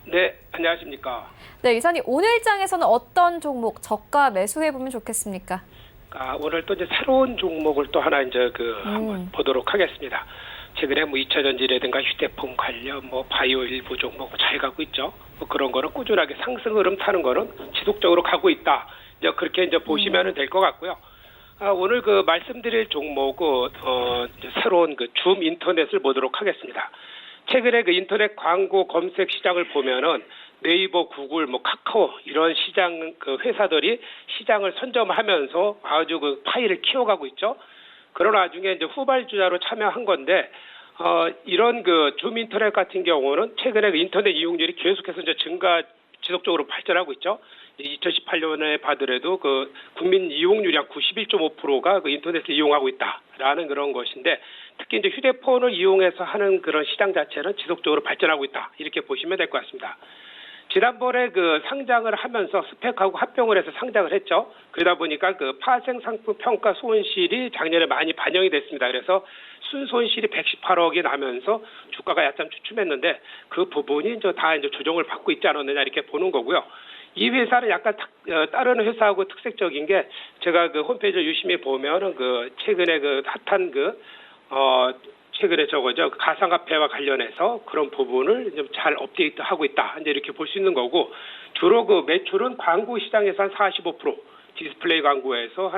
S5: 네, 안녕하십니까?
S1: 네, 이사님 오늘 장에서는 어떤 종목 저가 매수해 보면 좋겠습니까?
S5: 오늘 또 이제 새로운 종목을 또 하나 이제 한번 보도록 하겠습니다. 최근에 뭐 2차 전지라든가 휴대폰 관련 뭐 바이오 일부 종목 잘 가고 있죠. 뭐 그런 거는 꾸준하게 상승 흐름 타는 거는 지속적으로 가고 있다. 이제 그렇게 이제 보시면 될 것 같고요. 오늘 말씀드릴 종목은 이제 새로운 줌 인터넷을 보도록 하겠습니다. 최근에 인터넷 광고 검색 시장을 보면은 네이버, 구글, 뭐 카카오 이런 시장 회사들이 시장을 선점하면서 아주 파이를 키워가고 있죠. 그런 와중에 이제 후발주자로 참여한 건데 이런 줌 인터넷 같은 경우는 최근에 인터넷 이용률이 계속해서 이제 지속적으로 발전하고 있죠. 2018년에 봐더라도 국민 이용률이 한 91.5%가 인터넷을 이용하고 있다라는 그런 것인데 특히 이제 휴대폰을 이용해서 하는 그런 시장 자체는 지속적으로 발전하고 있다 이렇게 보시면 될 것 같습니다. 지난번에 상장을 하면서 스펙하고 합병을 해서 상장을 했죠. 그러다 보니까 파생 상품 평가 손실이 작년에 많이 반영이 됐습니다. 그래서 순손실이 118억이 나면서 주가가 약간 주춤했는데 그 부분이 다 조정을 받고 있지 않았느냐 이렇게 보는 거고요. 이 회사는 약간 다른 회사하고 특색적인 게 제가 홈페이지를 유심히 보면은 최근에 핫한 최근에 가상화폐와 관련해서 그런 부분을 좀 잘 업데이트하고 있다. 이제 이렇게 볼 수 있는 거고, 주로 매출은 광고 시장에서 한 45%, 디스플레이 광고에서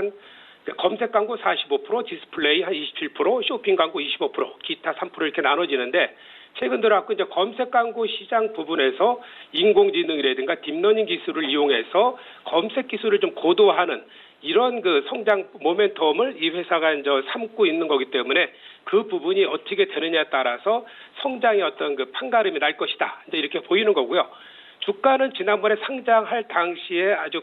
S5: 검색 광고 45%, 디스플레이 한 27%, 쇼핑 광고 25%, 기타 3% 이렇게 나눠지는데, 최근 들어왔고 이제 검색 광고 시장 부분에서 인공지능이라든가 딥러닝 기술을 이용해서 검색 기술을 좀 고도화하는 이런 성장 모멘텀을 이 회사가 이제 삼고 있는 거기 때문에 그 부분이 어떻게 되느냐에 따라서 성장의 어떤 판가름이 날 것이다. 이제 이렇게 보이는 거고요. 주가는 지난번에 상장할 당시에 아주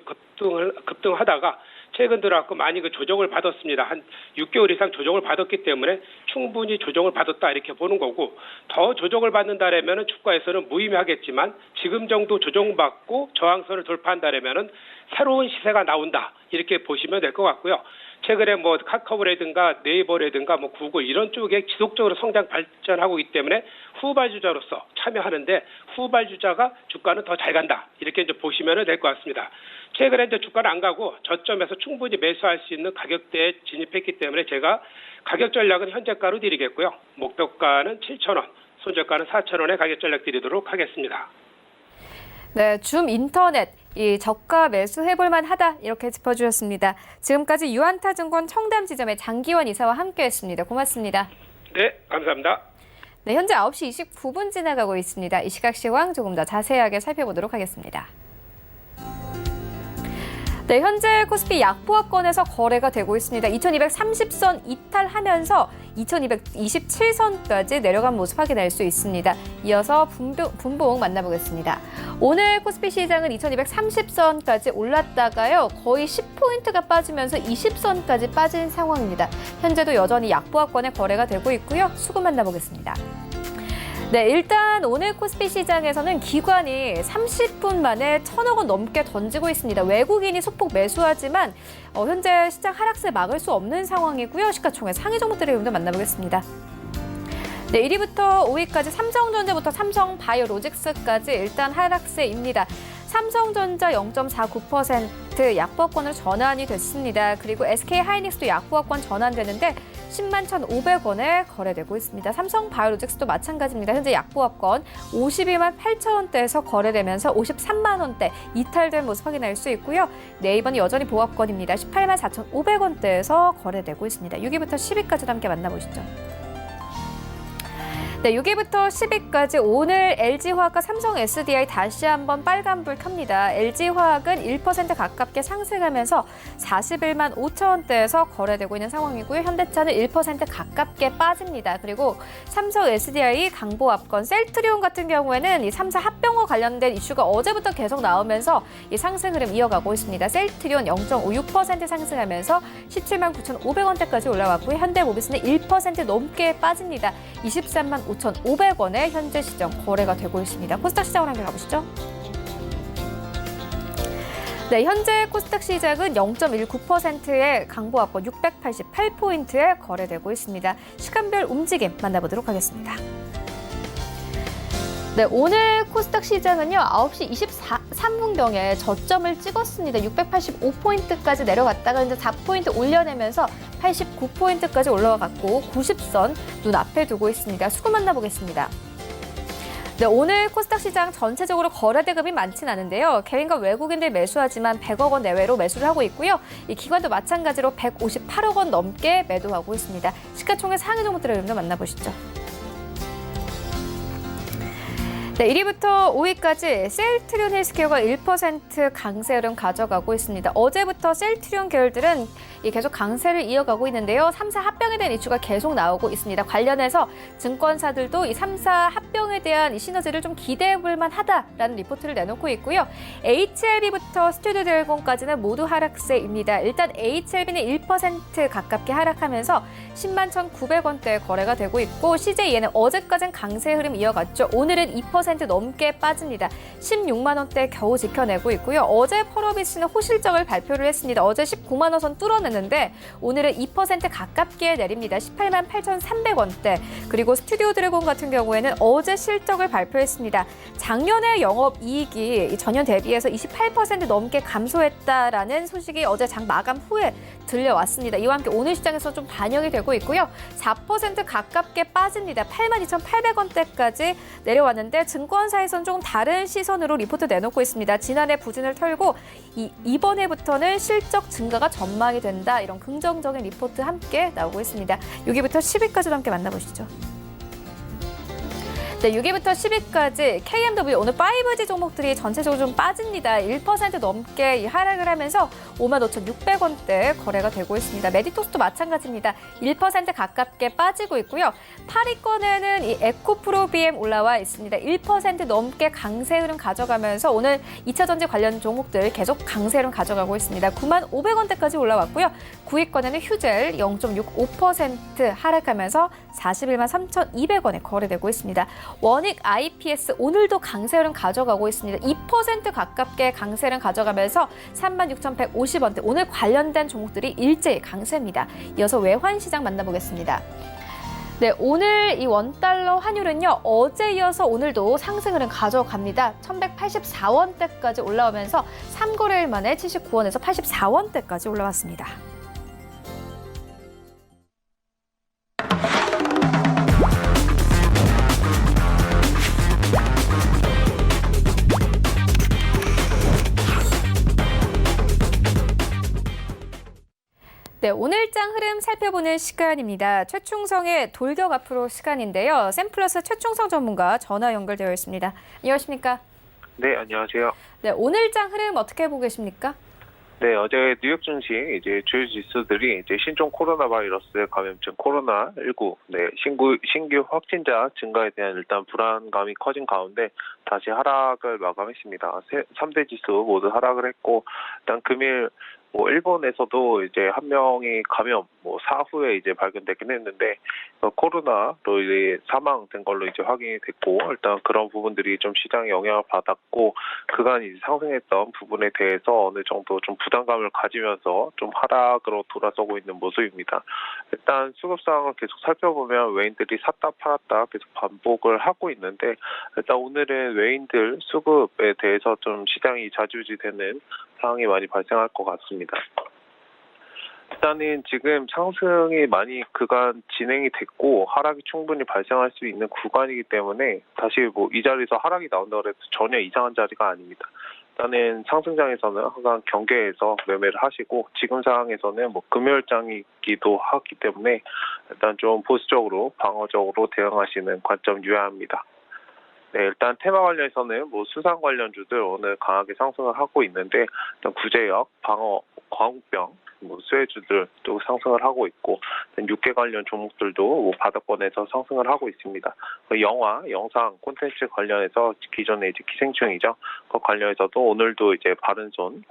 S5: 급등하다가 최근 들어왔고 많이 조정을 받았습니다. 한 6개월 이상 조정을 받았기 때문에 충분히 조정을 받았다 이렇게 보는 거고 더 조정을 받는다라면은 주가에서는 무의미하겠지만 지금 정도 조정받고 저항선을 돌파한다라면은 새로운 시세가 나온다 이렇게 보시면 될 것 같고요. 최근에 뭐 카카오라든가 네이버라든가 뭐 구글 이런 쪽에 지속적으로 성장 발전하고 있기 때문에 후발주자로서 참여하는데 후발주자가 주가는 더 잘 간다 이렇게 이제 보시면 될 것 같습니다. 최근에 이제 주가는 안 가고 저점에서 충분히 매수할 수 있는 가격대에 진입했기 때문에 제가 가격 전략은 현재가로 드리겠고요. 목표가는 7,000원, 손절가는 4,000원에 가격 전략 드리도록 하겠습니다.
S1: 네, 줌 인터넷 이 저가 매수해볼 만하다 이렇게 짚어주셨습니다. 지금까지 유한타증권 청담 지점의 장기환 이사와 함께했습니다. 고맙습니다.
S5: 네, 감사합니다.
S1: 네, 현재 9시 29분 지나가고 있습니다. 이 시각 시황 조금 더 자세하게 살펴보도록 하겠습니다. 네, 현재 코스피 약보합권에서 거래가 되고 있습니다. 2230선 이탈하면서 2227선까지 내려간 모습 확인할 수 있습니다. 이어서 분봉 만나보겠습니다. 오늘 코스피 시장은 2230선까지 올랐다가요. 거의 10포인트가 빠지면서 20선까지 빠진 상황입니다. 현재도 여전히 약보합권에 거래가 되고 있고요. 수급 만나보겠습니다. 네, 일단 오늘 코스피 시장에서는 기관이 30분 만에 1,000억 원 넘게 던지고 있습니다. 외국인이 소폭 매수하지만 현재 시장 하락세 막을 수 없는 상황이고요. 시가총액 상위 종목들의 흐름도 만나보겠습니다. 네, 1위부터 5위까지 삼성전자부터 삼성바이오로직스까지 일단 하락세입니다. 삼성전자 0.49% 약보합권으로 전환이 됐습니다. 그리고 SK하이닉스도 약보합권 전환되는데 10만 1,500원에 거래되고 있습니다. 삼성바이오로직스도 마찬가지입니다. 현재 약보합권 52만 8천 원대에서 거래되면서 53만 원대 이탈된 모습 확인할 수 있고요. 네이버는 여전히 보합권입니다. 18만 4,500원대에서 거래되고 있습니다. 6위부터 10위까지 함께 만나보시죠. 네, 6위부터 10위까지 오늘 LG화학과 삼성 SDI 다시 한번 빨간불 켭니다. LG화학은 1% 가깝게 상승하면서 41만 5천 원대에서 거래되고 있는 상황이고요. 현대차는 1% 가깝게 빠집니다. 그리고 삼성 SDI 강보합권 셀트리온 같은 경우에는 이 3사 합병과 관련된 이슈가 어제부터 계속 나오면서 이 상승 흐름 이어가고 있습니다. 셀트리온 0.56% 상승하면서 17만 9,500원대까지 올라왔고요. 현대모비스는 1% 넘게 빠집니다. 23만 5,500원에 현재 시장 거래가 되고 있습니다. 코스닥 시장으로 함께 가보시죠. 네, 현재 코스닥 시장은 0.19%의 강보합권 688포인트에 거래되고 있습니다. 시간별 움직임 만나보도록 하겠습니다. 네, 오늘 코스닥 시장은요, 9시 23분경에 저점을 찍었습니다. 685포인트까지 내려갔다가 이제 4포인트 올려내면서 89포인트까지 올라갔고 90선 눈앞에 두고 있습니다. 수급 만나보겠습니다. 네, 오늘 코스닥 시장 전체적으로 거래 대금이 많진 않은데요. 개인과 외국인들 매수하지만 100억 원 내외로 매수를 하고 있고요. 이 기관도 마찬가지로 158억 원 넘게 매도하고 있습니다. 시가총액 상위 종목들의 흐름도 만나보시죠. 네, 1위부터 5위까지 셀트리온 헬스케어가 1% 강세 흐름 가져가고 있습니다. 어제부터 셀트리온 계열들은 계속 강세를 이어가고 있는데요. 3사 합병에 대한 이슈가 계속 나오고 있습니다. 관련해서 증권사들도 이 3사 합병에 대한 이 시너지를 좀 기대해 볼 만하다라는 리포트를 내놓고 있고요. HLB부터 스튜디오드래곤까지는 모두 하락세입니다. 일단 HLB는 1% 가깝게 하락하면서 10만 1,900원대 거래가 되고 있고 CJEN은 어제까지는 강세 흐름 이어갔죠. 오늘은 2% 넘게 빠집니다. 16만 원대 겨우 지켜내고 있고요. 어제 펄어비스는 호실적을 발표를 했습니다. 어제 19만 원 선 뚫어냈는데 오늘은 2% 가깝게 내립니다. 18만 8,300원대. 그리고 스튜디오 드래곤 같은 경우에는 어제 실적을 발표했습니다. 작년에 영업이익이 전년 대비해서 28% 넘게 감소했다라는 소식이 어제 장 마감 후에 들려왔습니다. 이와 함께 오늘 시장에서 좀 반영이 되고 있고요. 4% 가깝게 빠집니다. 82,800원대까지 내려왔는데 증권사에서는 조금 다른 시선으로 리포트 내놓고 있습니다. 지난해 부진을 털고 이번 해부터는 실적 증가가 전망이 된다. 이런 긍정적인 리포트 함께 나오고 있습니다. 6위부터 10위까지도 함께 만나보시죠. 네, 6위부터 10위까지 KMW 오늘 5G 종목들이 전체적으로 좀 빠집니다. 1% 넘게 하락을 하면서 55,600원대 거래가 되고 있습니다. 메디톡스도 마찬가지입니다. 1% 가깝게 빠지고 있고요. 8위권에는 이 에코프로비엠 올라와 있습니다. 1% 넘게 강세 흐름 가져가면서 오늘 2차 전지 관련 종목들 계속 강세 흐름 가져가고 있습니다. 9만 500원대까지 올라왔고요. 9위권에는 휴젤 0.65% 하락하면서 41만 3,200원에 거래되고 있습니다. 원익 IPS 오늘도 강세 흐름 가져가고 있습니다. 2% 가깝게 강세 흐름 가져가면서 36,150원대. 오늘 관련된 종목들이 일제히 강세입니다. 이어서 외환시장 만나보겠습니다. 네, 오늘 이 원달러 환율은요, 어제 이어서 오늘도 상승 흐름 가져갑니다. 1,184원대까지 올라오면서 3거래일 만에 79원에서 84원대까지 올라왔습니다. 네, 오늘장 흐름 살펴보는 시간입니다. 최충성의 돌격 앞으로 시간인데요. 샘플러스 최충성 전문가 전화 연결되어 있습니다. 안녕하십니까?
S6: 네, 안녕하세요.
S1: 네, 오늘장 흐름 어떻게 보고 계십니까?
S6: 네, 어제 뉴욕 증시 이제 주요 지수들이 이제 신종 코로나 바이러스 감염증 코로나19 신규 확진자 증가에 대한 일단 불안감이 커진 가운데 다시 하락을 마감했습니다. 3대 지수 모두 하락을 했고 일단 금일 일본에서도 이제 한 명이 감염, 사후에 이제 발견되긴 했는데 코로나로 이제 사망된 걸로 이제 확인이 됐고 일단 그런 부분들이 좀 시장에 영향을 받았고 그간 이제 상승했던 부분에 대해서 어느 정도 좀 부담감을 가지면서 좀 하락으로 돌아서고 있는 모습입니다. 일단 수급 상황을 계속 살펴보면 외인들이 샀다 팔았다 계속 반복을 하고 있는데 일단 오늘은 외인들 수급에 대해서 좀 시장이 좌지우지되는 상황이 많이 발생할 것 같습니다. 일단은 지금 상승이 많이 그간 진행이 됐고 하락이 충분히 발생할 수 있는 구간이기 때문에 다시 뭐 이 자리에서 하락이 나온다고 해도 전혀 이상한 자리가 아닙니다. 일단은 상승장에서는 항상 경계에서 매매를 하시고 지금 상황에서는 뭐 금요일장이기도 하기 때문에 일단 좀 보수적으로 방어적으로 대응하시는 관점 유의합니다. 네, 일단 테마 관련해서는 뭐 수산 관련주들 오늘 강하게 상승을 하고 있는데 일단 구제역, 방어, 광우병, 뭐 수혜주들도 상승을 하고 있고 육계 관련 종목들도 뭐 바닥권에서 상승을 하고 있습니다. 영화, 영상, 콘텐츠 관련해서 기존에 이제 기생충이죠. 그 관련해서도 오늘도 이제 바른손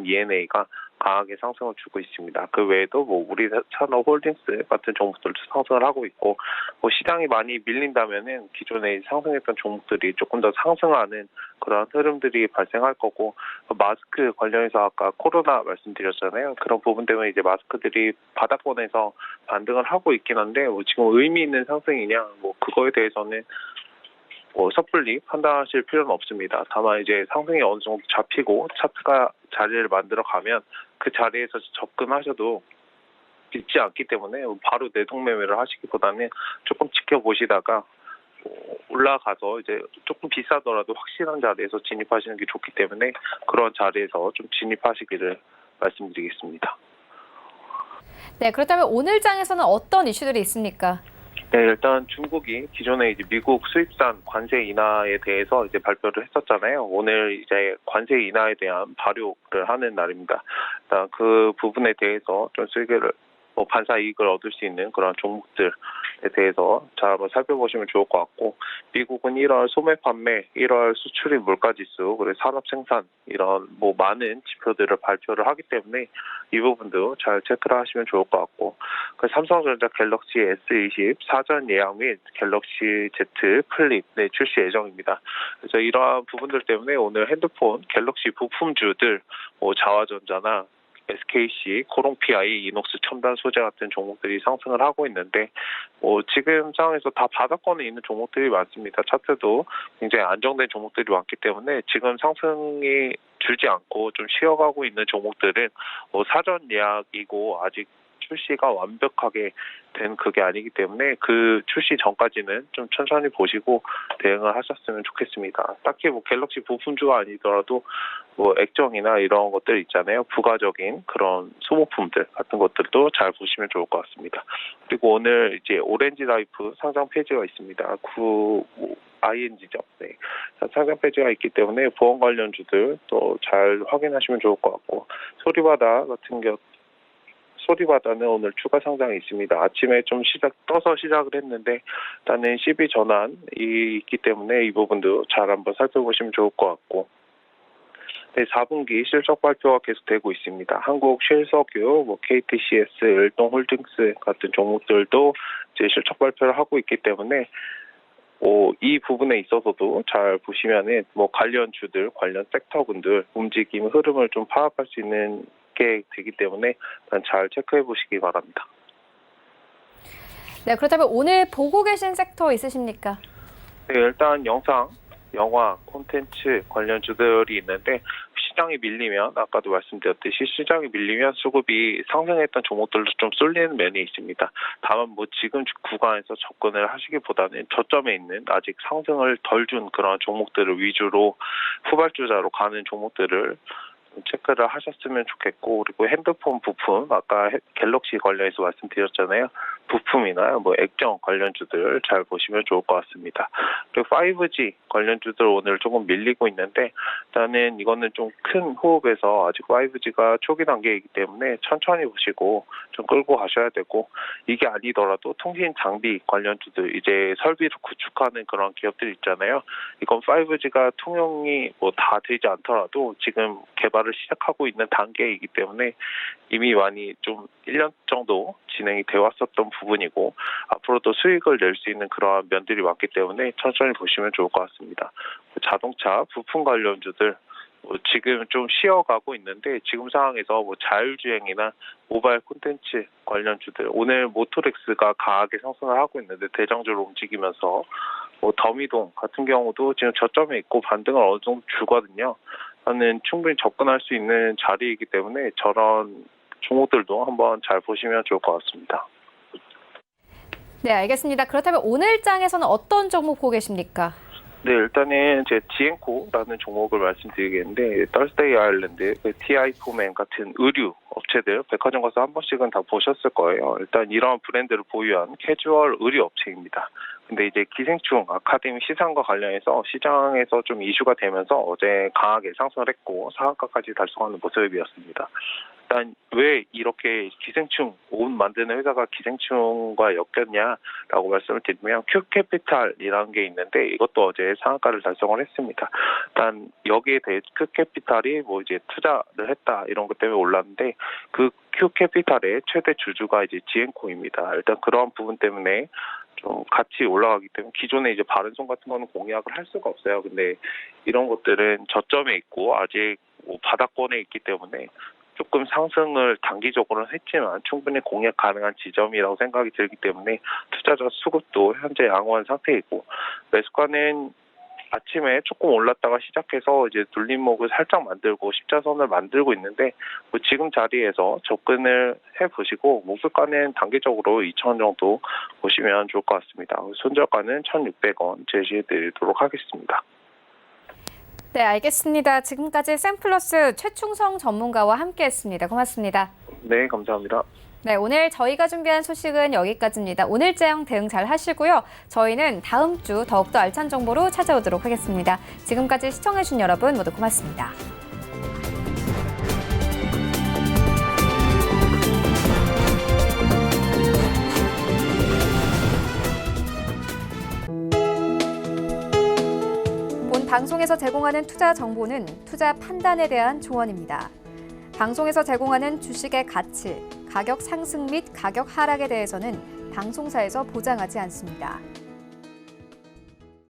S6: ENA가 강하게 상승을 주고 있습니다. 그 외에도 뭐 우리산업홀딩스 같은 종목들도 상승을 하고 있고 뭐 시장이 많이 밀린다면은 기존에 상승했던 종목들이 조금 더 상승하는 그런 흐름들이 발생할 거고 마스크 관련해서 아까 코로나 말씀드렸잖아요. 그런 부분 때문에 이제 마스크들이 바닥권에서 반등을 하고 있긴 한데 뭐 지금 의미 있는 상승이냐 뭐 그거에 대해서는 섣불리 판단하실 필요는 없습니다. 다만 이제 상승이 어느 정도 잡히고 차트가 자리를 만들어 가면 그 자리에서 접근하셔도 있지 않기 때문에 바로 내동 매매를 하시기보다는 조금 지켜보시다가 올라가서 이제 조금 비싸더라도 확실한 자리에서 진입하시는 게 좋기 때문에 그런 자리에서 좀 진입하시기를 말씀드리겠습니다.
S1: 네, 그렇다면 오늘 장에서는 어떤 이슈들이 있습니까?
S6: 네, 일단 중국이 기존에 이제 미국 수입산 관세 인하에 대해서 이제 발표를 했었잖아요. 오늘 이제 관세 인하에 대한 발효를 하는 날입니다. 일단 그 부분에 대해서 좀 수익을 반사 이익을 얻을 수 있는 그런 종목들에 대해서 잘 한번 살펴보시면 좋을 것 같고 미국은 1월 소매 판매, 1월 수출입 물가지수, 그리고 산업 생산 이런 뭐 많은 지표들을 발표를 하기 때문에 이 부분도 잘 체크를 하시면 좋을 것 같고 삼성전자 갤럭시 S20 사전 예약 및 갤럭시 Z 플립 출시 예정입니다. 그래서 이러한 부분들 때문에 오늘 핸드폰 갤럭시 부품주들 자화전자나 SKC, 코롱PI, 이녹스 첨단 소재 같은 종목들이 상승을 하고 있는데 지금 상황에서 다 바닥권에 있는 종목들이 많습니다. 차트도 굉장히 안정된 종목들이 많기 때문에 지금 상승이 줄지 않고 좀 쉬어가고 있는 종목들은 사전 예약이고 아직 출시가 완벽하게 된 그게 아니기 때문에 그 출시 전까지는 좀 천천히 보시고 대응을 하셨으면 좋겠습니다. 딱히 갤럭시 부품주가 아니더라도 액정이나 이런 것들 있잖아요. 부가적인 그런 소모품들 같은 것들도 잘 보시면 좋을 것 같습니다. 그리고 오늘 이제 오렌지 라이프 상장 페이지가 있습니다. ING죠. 네. 상장 페이지가 있기 때문에 보험 관련주들 또 잘 확인하시면 좋을 것 같고 소리바다는 오늘 추가 상장이 있습니다. 아침에 좀 떠서 시작을 했는데 일단은 12 전환이 있기 때문에 이 부분도 잘 한번 살펴보시면 좋을 것 같고 네, 4분기 실적 발표가 계속되고 있습니다. 한국 실석유, KTCS, 일동홀딩스 같은 종목들도 이제 실적 발표를 하고 있기 때문에 이 부분에 있어서도 잘 보시면은 관련주들, 관련 섹터군들 움직임 흐름을 좀 파악할 수 있는 게 되기 때문에 잘 체크해 보시기 바랍니다.
S1: 네, 그렇다면 오늘 보고 계신 섹터 있으십니까?
S6: 네, 일단 영화, 콘텐츠 관련주들이 있는데 시장이 밀리면 아까도 말씀드렸듯이 시장이 밀리면 수급이 상승했던 종목들도 좀 쏠리는 면이 있습니다. 다만 지금 구간에서 접근을 하시기보다는 저점에 있는 아직 상승을 덜 준 그런 종목들을 위주로 후발주자로 가는 종목들을 체크를 하셨으면 좋겠고 그리고 핸드폰 부품 아까 갤럭시 관련해서 말씀드렸잖아요. 부품이나 뭐 액정 관련주들 잘 보시면 좋을 것 같습니다. 그리고 5G 관련주들 오늘 조금 밀리고 있는데 일단은 이거는 좀 큰 호흡에서 아직 5G가 초기 단계이기 때문에 천천히 보시고 좀 끌고 가셔야 되고, 이게 아니더라도 통신 장비 관련주들 이제 설비를 구축하는 그런 기업들 있잖아요. 이건 5G가 통용이 뭐 다 되지 않더라도 지금 개발을 시작하고 있는 단계이기 때문에 이미 많이 좀 1년 정도 진행이 되어 왔었던 부분이고, 앞으로도 수익을 낼 수 있는 그러한 면들이 많기 때문에 천천히 보시면 좋을 것 같습니다. 자동차 부품 관련주들 지금 좀 쉬어가고 있는데, 지금 상황에서 뭐 자율주행이나 모바일 콘텐츠 관련주들, 오늘 모토렉스가 강하게 상승을 하고 있는데 대장주로 움직이면서 뭐 더미동 같은 경우도 지금 저점에 있고 반등을 어느 정도 주거든요. 저는 충분히 접근할 수 있는 자리이기 때문에 저런 종목들도 한번 잘 보시면 좋을 것 같습니다.
S1: 네, 알겠습니다. 그렇다면 오늘 장에서는 어떤 종목 보고 계십니까?
S6: 네, 일단은 제 지엔코라는 종목을 말씀드리겠는데, 떨스데이 아일랜드, TI4맨 같은 의류 업체들, 백화점 가서 한 번씩은 다 보셨을 거예요. 일단 이런 브랜드를 보유한 캐주얼 의류 업체입니다. 근데 이제 기생충 아카데미 시상과 관련해서 시장에서 좀 이슈가 되면서 어제 강하게 상승을 했고 상한가까지 달성하는 모습이었습니다. 일단 왜 이렇게 기생충, 옷 만드는 회사가 기생충과 엮였냐라고 말씀을 드리면, 큐캐피탈이라는 게 있는데 이것도 어제 상한가를 달성을 했습니다. 일단 여기에 대해 큐캐피탈이 뭐 이제 투자를 했다 이런 것 때문에 올랐는데, 그 큐캐피탈의 최대 주주가 이제 지엔코입니다. 일단 그러한 부분 때문에 좀 같이 올라가기 때문에, 기존에 이제 바른손 같은 거는 공략을 할 수가 없어요. 근데 이런 것들은 저점에 있고 아직 뭐 바닥권에 있기 때문에 조금 상승을 단기적으로는 했지만 충분히 공략 가능한 지점이라고 생각이 들기 때문에 투자자 수급도 현재 양호한 상태이고, 매수가는 아침에 조금 올랐다가 시작해서 이제 눌림목을 살짝 만들고 십자선을 만들고 있는데, 뭐 지금 자리에서 접근을 해보시고 목표가는 단기적으로 2,000원 정도 보시면 좋을 것 같습니다. 손절가는 1,600원 제시해드리도록 하겠습니다.
S1: 네, 알겠습니다. 지금까지 샘플러스 최충성 전문가와 함께했습니다. 고맙습니다.
S6: 네, 감사합니다.
S1: 네, 오늘 저희가 준비한 소식은 여기까지입니다. 오늘장 대응 잘 하시고요. 저희는 다음 주 더욱더 알찬 정보로 찾아오도록 하겠습니다. 지금까지 시청해주신 여러분 모두 고맙습니다. 본 방송에서 제공하는 투자 정보는 투자 판단에 대한 조언입니다. 방송에서 제공하는 주식의 가치, 가격 상승 및 가격 하락에 대해서는 방송사에서 보장하지 않습니다.